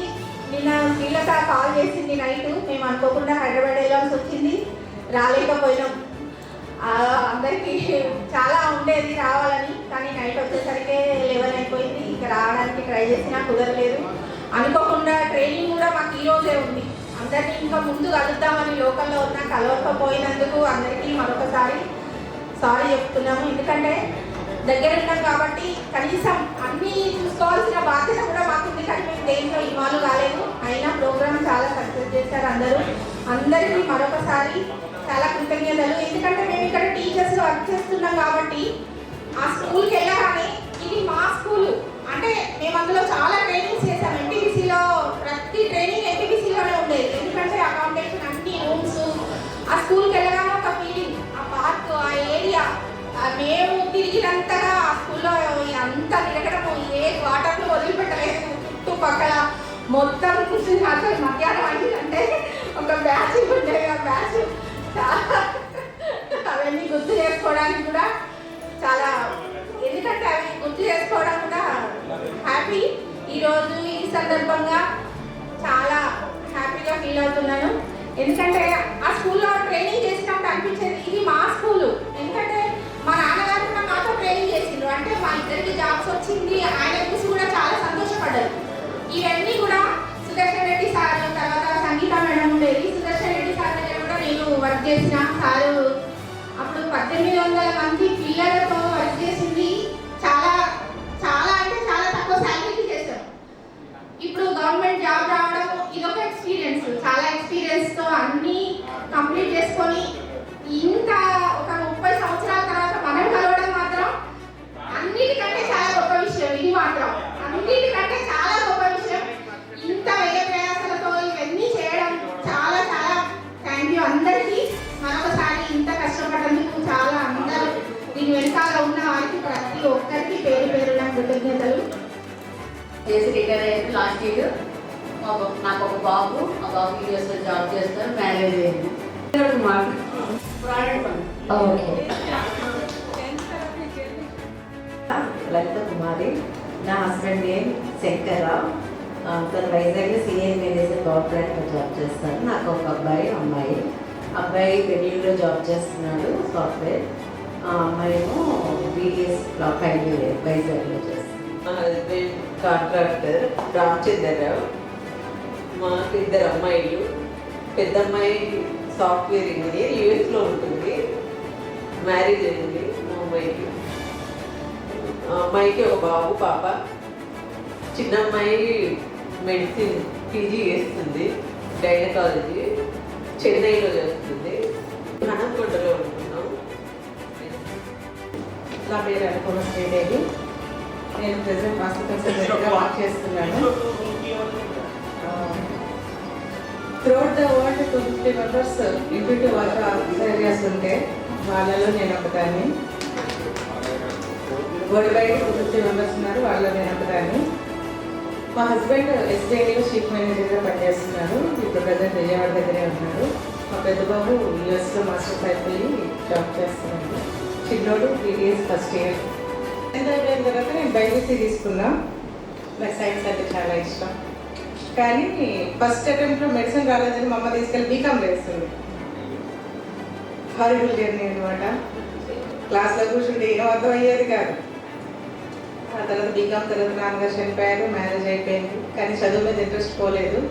నిన్న శ్రీలత కాల్ చేసింది నైట్, మేము అనుకోకుండా హైదరాబాద్ వెళ్ళాల్సి వచ్చింది, రాలేకపోయినాం. అందరికీ చాలా ఉండేది రావాలని, కానీ నైట్ వచ్చేసరికి 11 అయిపోయింది. ఇక రావడానికి ట్రై చేసినా కుదరలేదు. అనుకోకుండా ట్రైనింగ్ కూడా మాకు ఈరోజే ఉంది. అందరినీ ఇంకా ముందు కలుద్దామని లోకల్లో ఉన్న కలవకపోయినందుకు అందరికీ మరొకసారి సారీ చెప్తున్నాము. ఎందుకంటే దగ్గర ఉన్నాం కాబట్టి కనీసం అన్నీ చూసుకోవాల్సిన బాధ్యత కూడా మాకుంది, కానీ మేము దేంట్లో ఇన్వాల్వ్ కాలేదు. అయినా ప్రోగ్రామ్ చాలా సక్సెస్ చేశారు అందరూ. అందరికీ మరొకసారి చాలా కృతజ్ఞతలు. ఎందుకంటే మేము ఇక్కడ టీచర్స్ వర్క్ చేస్తున్నాం కాబట్టి ఆ స్కూల్కి వెళ్ళగానే ఇది మా స్కూలు అంటే మేము అందులో చాలా ట్రైనింగ్స్ చేసాం. ఎన్టీపీసీలో ప్రతి ట్రైనింగ్ ఎన్టీపీసీలోనే ఉండేది. ఎందుకంటే అకామిడేషన్ అన్ని రూమ్స్, ఆ స్కూల్కి వెళ్ళగానే ఒక ఫీలింగ్, ఆ పార్క్, ఆ ఏరియా, మేము తిరిగినంతగా ఆ స్కూల్లో అంతా తిరగడము, ఏ క్వార్టర్లు వదిలిపెట్టలేదు. చుట్టుపక్కల మొత్తం కూర్చుని అసలు మధ్యాహ్నం అయిందంటే ఒక బ్యాచ్ ఉండేది. ఆ బ్యాచ్ చాలా అవన్నీ గుర్తు చేసుకోవడానికి కూడా చాలా, ఎందుకంటే అవి గుర్తు చేసుకోవడం కూడా హ్యాపీ. ఈరోజు ఈ సందర్భంగా చాలా హ్యాపీగా ఫీల్ అవుతున్నాను. ఎందుకంటే ఆ స్కూల్లో ట్రైనింగ్ చేసినప్పుడు అనిపించేది ఇది మా స్కూలు. ఎందుకంటే మా నాన్నగారు కూడా మాతో ట్రైనింగ్ చేసిండ్రు, అంటే మా ఇద్దరికి జాబ్స్ వచ్చింది. ఆయన చూసి కూడా చాలా సంతోషపడ్డారు. ఇవన్నీ కూడా సుదర్శన్ రెడ్డి సార్, తర్వాత సంగీత మేడం ఉండేది. సుదర్శన్ రెడ్డి సార్ దగ్గర కూడా నేను వర్క్ చేసిన. సారు అప్పుడు 1800 మంది పిల్లలతో వర్క్ చేసింది. చాలా చాలా అంటే చాలా తక్కువ శాలరీకి చేశారు. ఇప్పుడు గవర్నమెంట్ జాబ్ రావడం ఇదొక ఎక్స్పీరియన్స్. చాలా ఎక్స్పీరియన్స్తో అన్నీ కంప్లీట్ చేసుకొని ఇంకా ఒక 30 సంవత్సరాల తర్వాత మనం కలవడం మాత్రం అన్నిటికంటే చాలా గొప్ప విషయం. ఇది మాత్రం అన్నిటికంటే చాలా గొప్ప విషయం. ఇంత వ్యయ ప్రయాసాలతో ఇవన్నీ చేయడం చాలా చాలా థ్యాంక్ యూ అందరికీ. మరొకసారి ఇంత కష్టపడేందుకు చాలా అందరూ దీని వెనకాల ఉన్న వారికి ప్రతి ఒక్కరికి పేరు పేరున కృతజ్ఞతలు. చేసి రిటైర్ అయ్యాను లాస్ట్ ఇయర్. నాకు ఒక బాబు, ఆ బాబు యూఎస్లో జాబ్ చేస్తారు, మ్యారేజ్ అయ్యింది. లలిత కుమారి, నా హస్బెండ్ నేమ్ శంకర్రావు. తను వైజాగ్లో సీనియర్ మేనేజర్ కార్పొరేట్లో జాబ్ చేస్తారు. నాకు ఒక అబ్బాయి, అమ్మాయి. అబ్బాయి బెంగళూరులో జాబ్ చేస్తున్నాడు సాఫ్ట్వేర్. ఆ అమ్మాయేమో బీటీఎస్ ఫైనల్ ఇయర్ వైజాగ్లో చేస్తుంది. మా హస్బెండ్ కాంట్రాక్టర్ రామచంద్రరావు. మాకు 2 అమ్మాయిలు. పెద్ద అమ్మాయి సాఫ్ట్వేర్ ఇంజనీర్, యూఎస్లో ఉంటుంది, మ్యారేజ్ అయింది మా అమ్మాయికి. ఆ అమ్మాయికి ఒక బాబు, పాప. చిన్న అమ్మాయి మెడిసిన్ పీజీ చేస్తుంది, గైనకాలజీ, చెన్నైలో చేస్తుంది. హనంకొండలో ఉంటున్నాం. నా పేరు అనుకున్న శ్రీదేవి. నేను ప్రెసిడెంట్ హాస్పిటల్ సెక్రటరీగా వర్క్ చేస్తున్నాను. త్రూఅవుట్ ద వరల్డ్ 250 మెంబర్స్ ఇంటింటి వర్క్ ఏరియాస్ ఉంటే వాళ్ళలో నేను ఒకదాన్ని. వరల్డ్ వైడ్ 250 మెంబర్స్ ఉన్నారు, వాళ్ళలో నేను ఒకదాన్ని. మా హస్బెండ్ ఎస్బీఐలో చీఫ్ మేనేజర్గా పనిచేస్తున్నారు. ఇప్పుడు ప్రజెంట్ విజయవాడ దగ్గరే ఉన్నాడు. మా పెద్ద బాబు యూఎస్లో మాస్టర్స్ అయిపోయి జాబ్ చేస్తున్నాడు. చిన్నోడు బీటీఎస్ ఫస్ట్ ఇయర్. అయిపోయిన తర్వాత నేను బైపీసీ తీసుకున్నా. నాకు సైన్స్ అంటే చాలా ఇష్టం. కానీ ఫస్ట్ అటెంప్ట్లో మెడిసిన్ రాలేదని మా అమ్మ తీసుకెళ్ళి బీకామ్ వేస్తుంది. హారిబుల్ జర్నీ అనమాట. క్లాస్లో కూర్చుంటే ఏం అర్థం అయ్యేది కాదు. ఆ తర్వాత బీకామ్ తర్వాత నాన్నగారు చనిపోయారు, మ్యారేజ్ అయిపోయింది. కానీ చదువు మీద ఇంట్రెస్ట్ పోలేదు.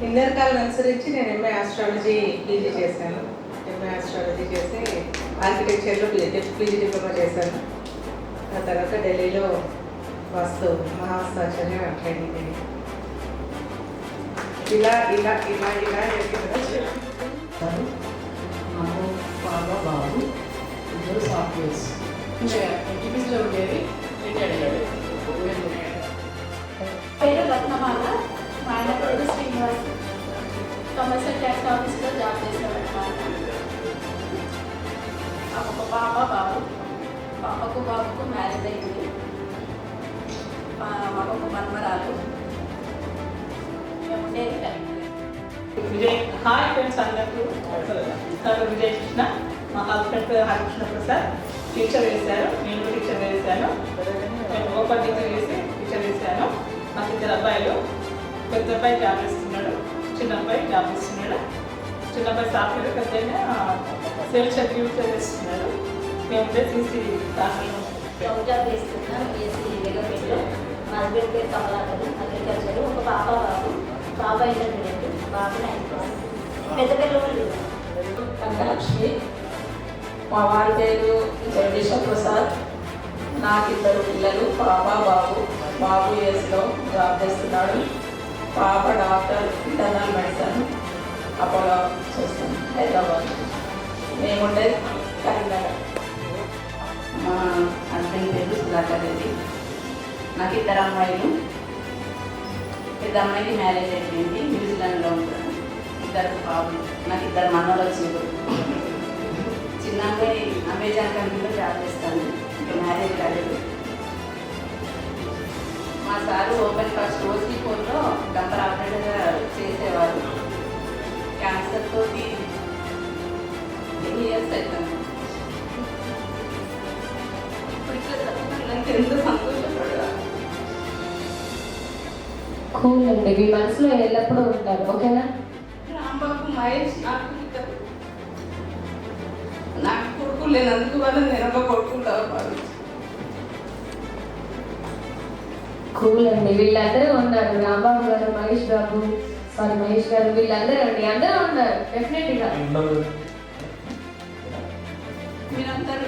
ఇన్నర్ కాలం అనుసరించి నేను ఎంఏ ఆస్ట్రాలజీ పీజీ చేశాను. ఎంఏ ఆస్ట్రాలజీ చేసి ఆర్కిటెక్చర్లో పీజీ డిప్లొమా చేశాను. ఆ తర్వాత ఢిల్లీలో వాస్తు మహావాస్తాచార్య ట్రైనింగ్ అయ్యింది. ఇలా ఇలా ఇలా ఇలా మాకు బాబా బాబు, 2 సాఫ్ట్వేర్స్ ఎన్టీపీసీలో ఉండేది. పేరు రత్నమాల. ఆయన పేరు శ్రీనివాస్, కమర్షియల్ ట్యాక్స్ ఆఫీస్లో జాబ్ చేస్తాడు. నాకు ఒక పాప బాబు, పాపకు బాబుకు మ్యారేజ్ అయింది. మాకు ఒక మన్మరాలు. మేము ఉండేది విజయ్. హాయ్ ఫ్రెండ్స్ అందరికీ. సార్ విజయ్ కృష్ణ, మా హస్బెండ్ పేరు హరికృష్ణ ప్రసాద్. టీచర్ వేశారు, నేను టీచర్ వేశాను. నేను ఓపెన్ టీచర్ వేసి టీచర్ వేశాను. నాకు 2 అబ్బాయిలు. పెద్ద అబ్బాయి జాబ్ చేస్తున్నాడు, చిన్న అబ్బాయి జాబ్ చేస్తున్నాడు. చిన్న అబ్బాయి సాఫ్ట్వేర్, పెద్ద సేల్స్ సర్టిఫికేట్ చేస్తున్నాడు. మేము ఉంటే తీసి జాబ్ చేస్తున్నాం. బీఎస్సీ డెవలప్మెంట్లో. మా హస్బెండ్ పేరు కమలాకర్, అగ్రికల్చర్. ఒక పాప బాబు, బాబా ఇంటర్మీడియట్, బాబు 9th క్లాస్. పెద్ద పిల్లలు కనకలక్ష్మి, మా వారి పేరు జగదీశ్వర ప్రసాద్. నాకు 2 పిల్లలు, పాప బాబు. బాబు యూఎస్లో జాబ్ చేస్తున్నాడు. పాప డాక్టర్, ఇంటర్నల్ మెడిసిన్, అపోలో చేస్తాను, హైదరాబాద్. మేము ఉండేది కరీంనగర్. మా హస్బెండ్ పేరు సుధాకర్ రెడ్డి. నాకు 2 అమ్మాయిలు. పెద్ద అమ్మాయికి మ్యారేజ్ అయిపోయింది, న్యూజిలాండ్లో ఉంటాను. 2 బాబులు. నాకు 2 మనవలు వచ్చింది. చిన్న అమ్మాయి అమెజాన్ కంపెనీలో జాబ్ చేస్తాను, ఇంకా మ్యారేజ్ కాలేదు. మా సారు ఓపెన్ కాస్ట్ OC4లో డంపర్ ఆపరేటర్గా చేసేవారు. క్యాన్సర్ తోటి 10 years అవుతాను. ఇప్పుడు ఇట్లా చదువుతాను, ఎంతో సంతోషపడగా. కూల్ అండి, మీ మనసులో ఎల్లప్పుడూ ఉంటారు. ఓకేనా? రాంబాబు మహేష్ నాకు కొడుకు లేనందుకు వల్ల నేను ఒక కొడుకు కావాలి. కూల్ అండి, వీళ్ళందరూ ఉన్నారు. రాంబాబు గారు, మహేష్ గారు, వీళ్ళందరూ అండి, అందరూ ఉన్నారు డెఫినెట్గా. మీరందరూ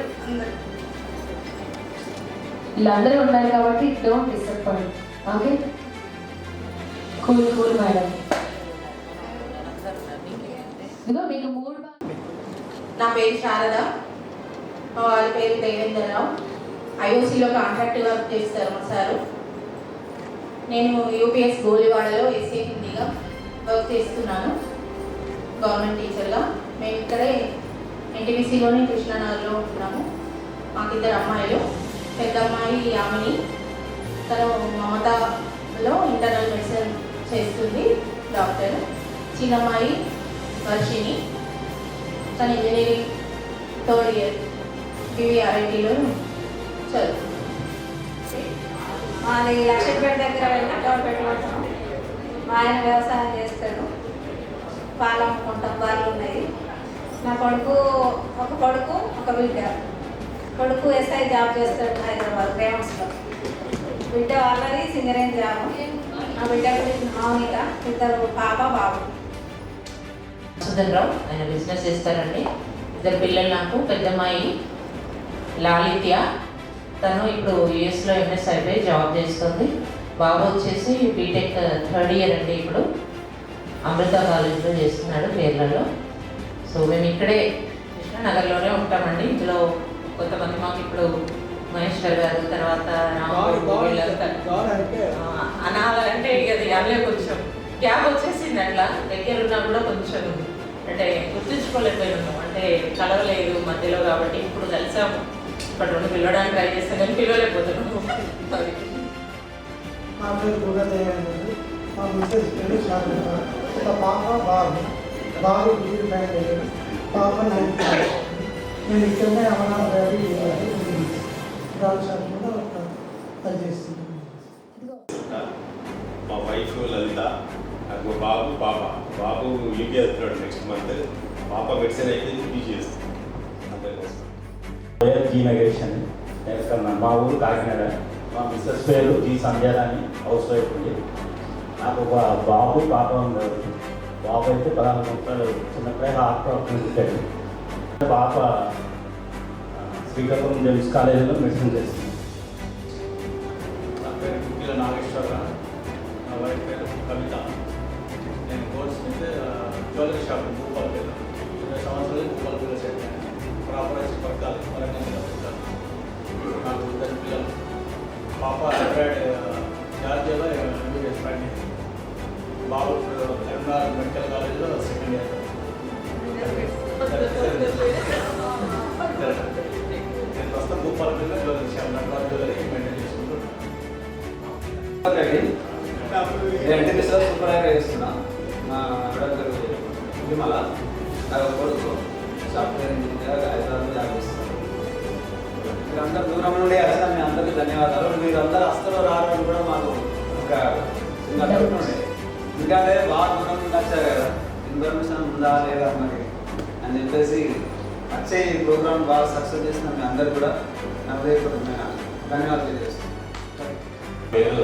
వీళ్ళందరూ ఉన్నారు కాబట్టి don't disappoint. Okay, cool madam. ఇదిగో మీకు 3 నా పేరు శారద, మా వాళ్ళ పేరు దేవేంద్రరావు. ఐఓసీలో కాంట్రాక్ట్ వర్క్ చేస్తారు మా సారు. నేను యూపీఎస్ గోలివాడలో ఎస్ఏ హిందీగా వర్క్ చేస్తున్నాను, గవర్నమెంట్ టీచర్గా. మేము ఇక్కడే ఎన్టీపీసీలోని కృష్ణానగర్లో ఉంటున్నాము. మాకు 2 అమ్మాయిలు. పెద్ద అమ్మాయి యామిని, తను మమతాలో ఇంటర్నల్ మెడిసిన్ చేస్తుంది, డాక్టర్. చిన్న అమ్మాయి వర్షిని, తను ఇంజనీరింగ్ 3rd year BVRITలో చదువుతుంది. మాది లక్ష్మీపేట దగ్గర వెంకటరావుపేటలో. మా ఆయన వ్యవసాయం చేస్తాడు, పాలు అమ్ముకుంటాం, పాలు ఉన్నాయి. నా కొడుకు ఒక బిడ్డ. కొడుకు ఎస్ఐ జాబ్ చేస్తాడు హైదరాబాద్ ఫేమస్లో. బిడ్డ వాళ్ళది సింగరేణి జాబ్. నా బిడ్డ గురించి మౌనిక, 2 పాప బాబు. సుధన్రావు, ఆయన బిజినెస్ చేస్తారండి. 2 పిల్లలు నాకు. పెద్దమ్మాయి లాలిత్య, తను ఇప్పుడు యూఎస్లో MS అయిపోయి జాబ్ చేస్తుంది. బాబు వచ్చేసి బీటెక్ 3rd year అండి, ఇప్పుడు అమృత కాలేజ్లో చేస్తున్నాడు కేరళలో. సో మేము ఇక్కడే కృష్ణానగర్లోనే ఉంటామండి. ఇందులో కొంతమంది మాకు ఇప్పుడు మహేష్ గారు, తర్వాత అనాలంటే ఇక అందులో కొంచెం గ్యాప్ వచ్చేసింది. అట్లా దగ్గర ఉన్నా కూడా కొంచెం అంటే గుర్తుంచుకోలేకపోయినాము, అంటే కలవలేదు మధ్యలో. కాబట్టి ఇప్పుడు కలిసాము. ఇక్కడ 2 పిలవడానికి ట్రై చేస్తాం కానీ పిలవలేకపోతున్నాము. మా పేరు గుగదేయండి. మా మిస్సెస్ పేరు శారద. ఒక పాప బాబు. బాబు బీఈడి ఫైనల్, పాప 9th క్లాస్. నేను ఇక్కడనే అమరావతి రాజశాఖలో పనిచేస్తున్నాను. మా వైఫ్ లలిత, నాకు బాబు పాప. బాబు యూపీ వెళ్తున్నాడు నెక్స్ట్ మంత్. పాప మెడిసిన్ అయితే యూపీ చేస్తుంది. జీ నగేషన్. మా ఊరు కాకినాడ. మా మిస్సెస్ పేరు జీ సంధ్యారాణి, హౌస్ వైఫ్ ఉంది. నాకు ఒక బాబు పాప ఉన్నారు. బాబు అయితే 16 సంవత్సరాలు, చిన్నప్పుడే హార్ట్ ప్రాబ్లం పెట్టాడు. పాప శ్రీకాకుళం జెమ్స్ కాలేజీలో మెడిసిన్ చేస్తుంది. నా పేరు కుక్కిల నాగేశ్వరరావు. నా వైఫ్ పేరు కవిత. నేను కోర్స్ మీద జ్యువెలరీ షాప్ భూపాలపల్లి 20 సంవత్సరాలు భూపాలపల్లి చేశాను. ప్రాపరైజ్ పట్టాలి వరంగల్ పెట్టాలి. నాకు 2 పిల్లలు. పాప జార్జియాలో MBBS పని. ఎంఆర్ మెడికల్ కాలేజ్లో సెకండ్ ఇయర్. నేను ప్రస్తుతం భూపాలపల్లిలో jewellery shop Natraj jewellery maintain చేసుకుంటున్నాను. నేను ఎన్టీపీసీలో సూపర్వైజర్ చేస్తున్నా. మా ఆవిడ విమల, నాకు కొడుకు సాఫ్ట్వేర్ ఇంజనీర్ హైదరాబాద్ జాబ్ చేస్తున్నాను. మీరందరూ దూరం నుండి వచ్చిన మీ అందరికీ ధన్యవాదాలు. మీరందరూ అస్తలో రావడం కూడా మాకు ఒక చిన్న డౌట్ ఉండే, ఎందుకంటే బాగా దూరం నుండి వచ్చారు కదా, ఇన్ఫర్మేషన్ ఉందా లేదా మరి అని చెప్పేసి వచ్చే ఈ ప్రోగ్రామ్ బాగా సక్సెస్ చేసిన మీ అందరు కూడా నా హృదయపూర్వకమైన ధన్యవాదాలు తెలియజేస్తున్నాను. పేరు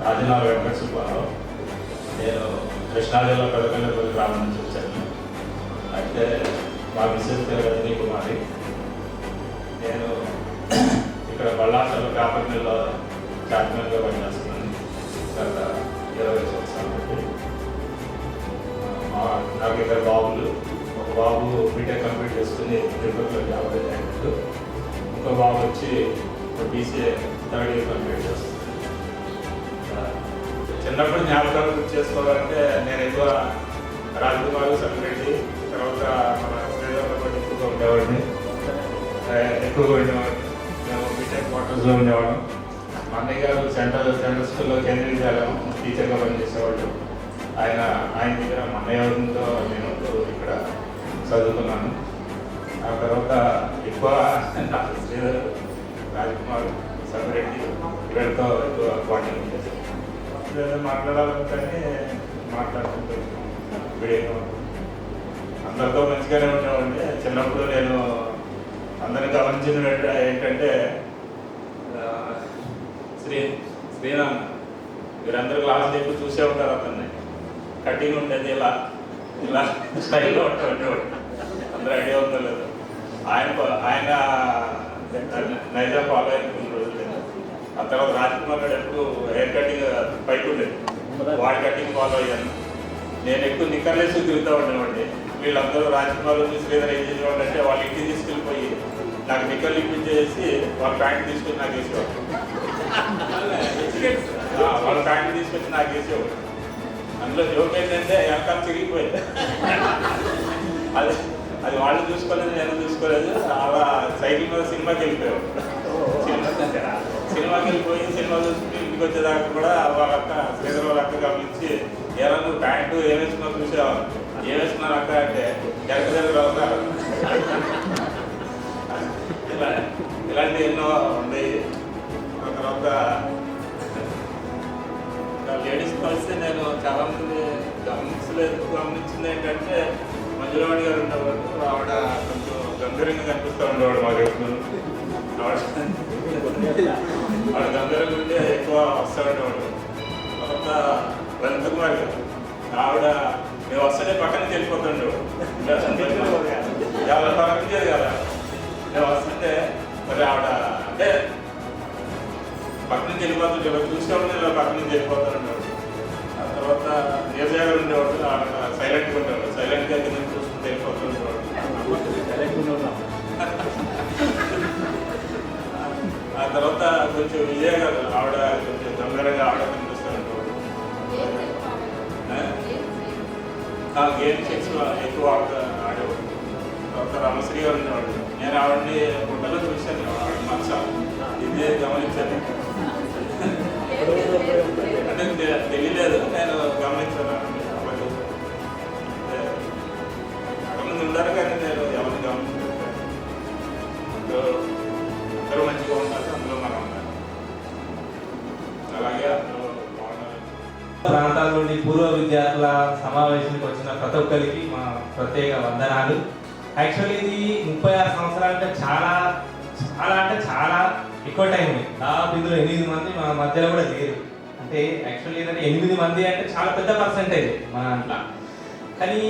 రాజనాథ్ వెంకట సుబ్బారావు. నేను కృష్ణా జిల్లా పెదకల్లపల్లి గ్రామం నుంచి వచ్చాను. అయితే మా మిస్సెస్ పేరు రజనీ కుమారి. నేను ఇక్కడ బళ్ళార్లో పేపర్ మిల్లో చాట్మెన్గా పనిచేస్తున్నాను గత 20 సంవత్సరాలు బట్టి. నాకు ఇద్దరు బాబులు. ఒక బాబు బీటెక్ కంప్లీట్ చేసుకుని తిరుపతిలో జాబ్ అయ్యాడు. ఇంకో బాబు వచ్చి BCA 3rd year కంప్లీట్ చేస్తున్నాను. చిన్నప్పుడు జ్ఞాపకాలు గుర్తు చేసుకోవాలంటే నేను ఎక్కువ రాజకుమారు, సంగారెడ్డి, తర్వాత మన శ్రీధర్లో కూడా ఎక్కువగా ఉండేవాడిని. ఎక్కువగా ఉండేవాడిని. మేము బీటెక్ క్వార్టర్స్లో ఉండేవాళ్ళం. మా అన్నయ్య గారు సెంట్రల్ స్కూల్లో కేంద్రీయ విద్యాలయం టీచర్గా పనిచేసేవాళ్ళు. ఆయన దగ్గర మా అన్నయ్యతో నేను ఇక్కడ చదువుకున్నాను. ఆ తర్వాత ఎక్కువ శ్రీధర్, రాజకుమార్, సంగారెడ్డి వీళ్ళతో ఎక్కువ కోఆర్డినేట్ చేశాను. మాట్లాడాలంటే మాట్లాడుతుంటాను. వీడియో అందరితో మంచిగానే ఉండేవాడిని. చిన్నప్పుడు నేను అందరిని గమనించిన ఏంటంటే శ్రీరామ్ వీరందరూ క్లాసులు ఎక్కువ చూసే ఉంటారు. అతన్ని కటింగ్ ఉండేది ఇలా ఇలా స్టైల్లో ఉండేవాడు. అందరూ ఐడియా ఉందో లేదు. ఆయన నైజా ఫాలో అయిన రోజులు. ఆ తర్వాత రాజకుమార్ గారు ఎప్పుడు హెయిర్ కటింగ్ పైకి ఉండేది, వాడి కటింగ్ ఫాలో అయ్యాను. నేను ఎక్కువ నిక్కర్లేసి తిరుగుతూ ఉండేవాడిని. వీళ్ళందరూ రాజకుమార్ శ్రీధర్ ఏం చేసేవాళ్ళు అంటే వాళ్ళ ఇంటికి తీసుకెళ్ళిపోయి నాకు నిక్కర్లు ఇప్పించేసి వాళ్ళ ప్యాంట్ తీసుకొని నాకు వేసేవాడు. వాళ్ళ ప్యాంట్ తీసుకొచ్చి నాకు వేసేవాడు. అందులో జోక్ ఏంటంటే వెనకాల చిరిగిపోయింది. అది వాళ్ళు చూసుకోలేదు, నేను చూసుకోలేదు. అలా సైకిల్ మీద సినిమాకి వెళ్ళిపోయాడు. సినిమాకి వెళ్ళిపోయి సినిమా చూసుకుని ఇంటికి వచ్చేదాకా కూడా వాళ్ళ అక్క శ్రీధర్ వాళ్ళ అక్క గమనించి ఎలా నువ్వు ప్యాంటు ఏం వేసుకున్నావు చూసేవాళ్ళు. ఏం వేసుకున్నారు అక్క అంటే జరగ అవుతారు. ఇలాంటివి ఎన్నో ఉన్నాయి. ఆ తర్వాత లేడీస్ కలిసి నేను చాలా మంది గమనించింది ఏంటంటే మంజులవాణి గారు ఉండేవారు. ఆవిడ కొంచెం గంభీరంగా కనిపిస్తూ ఉండేవాడు మాకు ఎప్పుడు. ఆవిడ గంభీరంగా ఉంటే ఎక్కువ వస్తూ ఉండేవాడు. తర్వాత లలిత కుమార్ గారు, ఆవిడ మేము వస్తేనే పక్కన వెళ్ళిపోతుండేవాడు. చాలా పక్కన కదా నేను వస్తుంటే మరి ఆవిడ అంటే పక్క నుంచి వెళ్ళిపోతుంటే చూసేవాడు ఇలా పక్క నుంచి వెళ్ళిపోతాడు. ఆ తర్వాత నీరజ గారు ఉండేవాడు. ఆవిడ సైలెంట్గా ఉండేవాడు. సైలెంట్గా కింద చూసుకుంటూ వెళ్ళిపోతూ ఉండేవాడు. ఆ తర్వాత కొంచెం విజయ గారు, ఆవిడ కొంచెం తొందరగా ఆవిడ కనిపిస్తూ ఉండేవాడు. గేమ్స్ ఎక్కువ ఆడేవాడు. తర్వాత రమశ్రీ గారు ఉండేవాడు. నేను ఆవిడని గుడ్డలో చూశాను. ఆవిడ మనస ఇదే గమనించాను. అంటే తెలియలేదు, నేను గమనించాను. అక్కడ ముందు ఉన్నారు కానీ నేను ఎవరిని గమనించలేదు. అందరూ మంచిగా ఉన్నారు, అందులో మనం ఉన్నారు. అలాగే అందులో ప్రాంతాల నుండి పూర్వ విద్యార్థుల సమావేశానికి వచ్చిన ప్రతి ఒక్కరికి మా ప్రత్యేక వందనాలు. యాక్చువల్లీ ఇది 36 సంవత్సరాలు అంటే చాలా చాలా అంటే చాలా ఎక్కువ టైం. దాదాపు ఇందులో 8 మంది మన మధ్యలో కూడా లేరు. అంటే యాక్చువల్లీ ఏంటంటే 8 మంది అంటే చాలా పెద్ద పర్సెంటేజ్ మన దాంట్లో. కానీ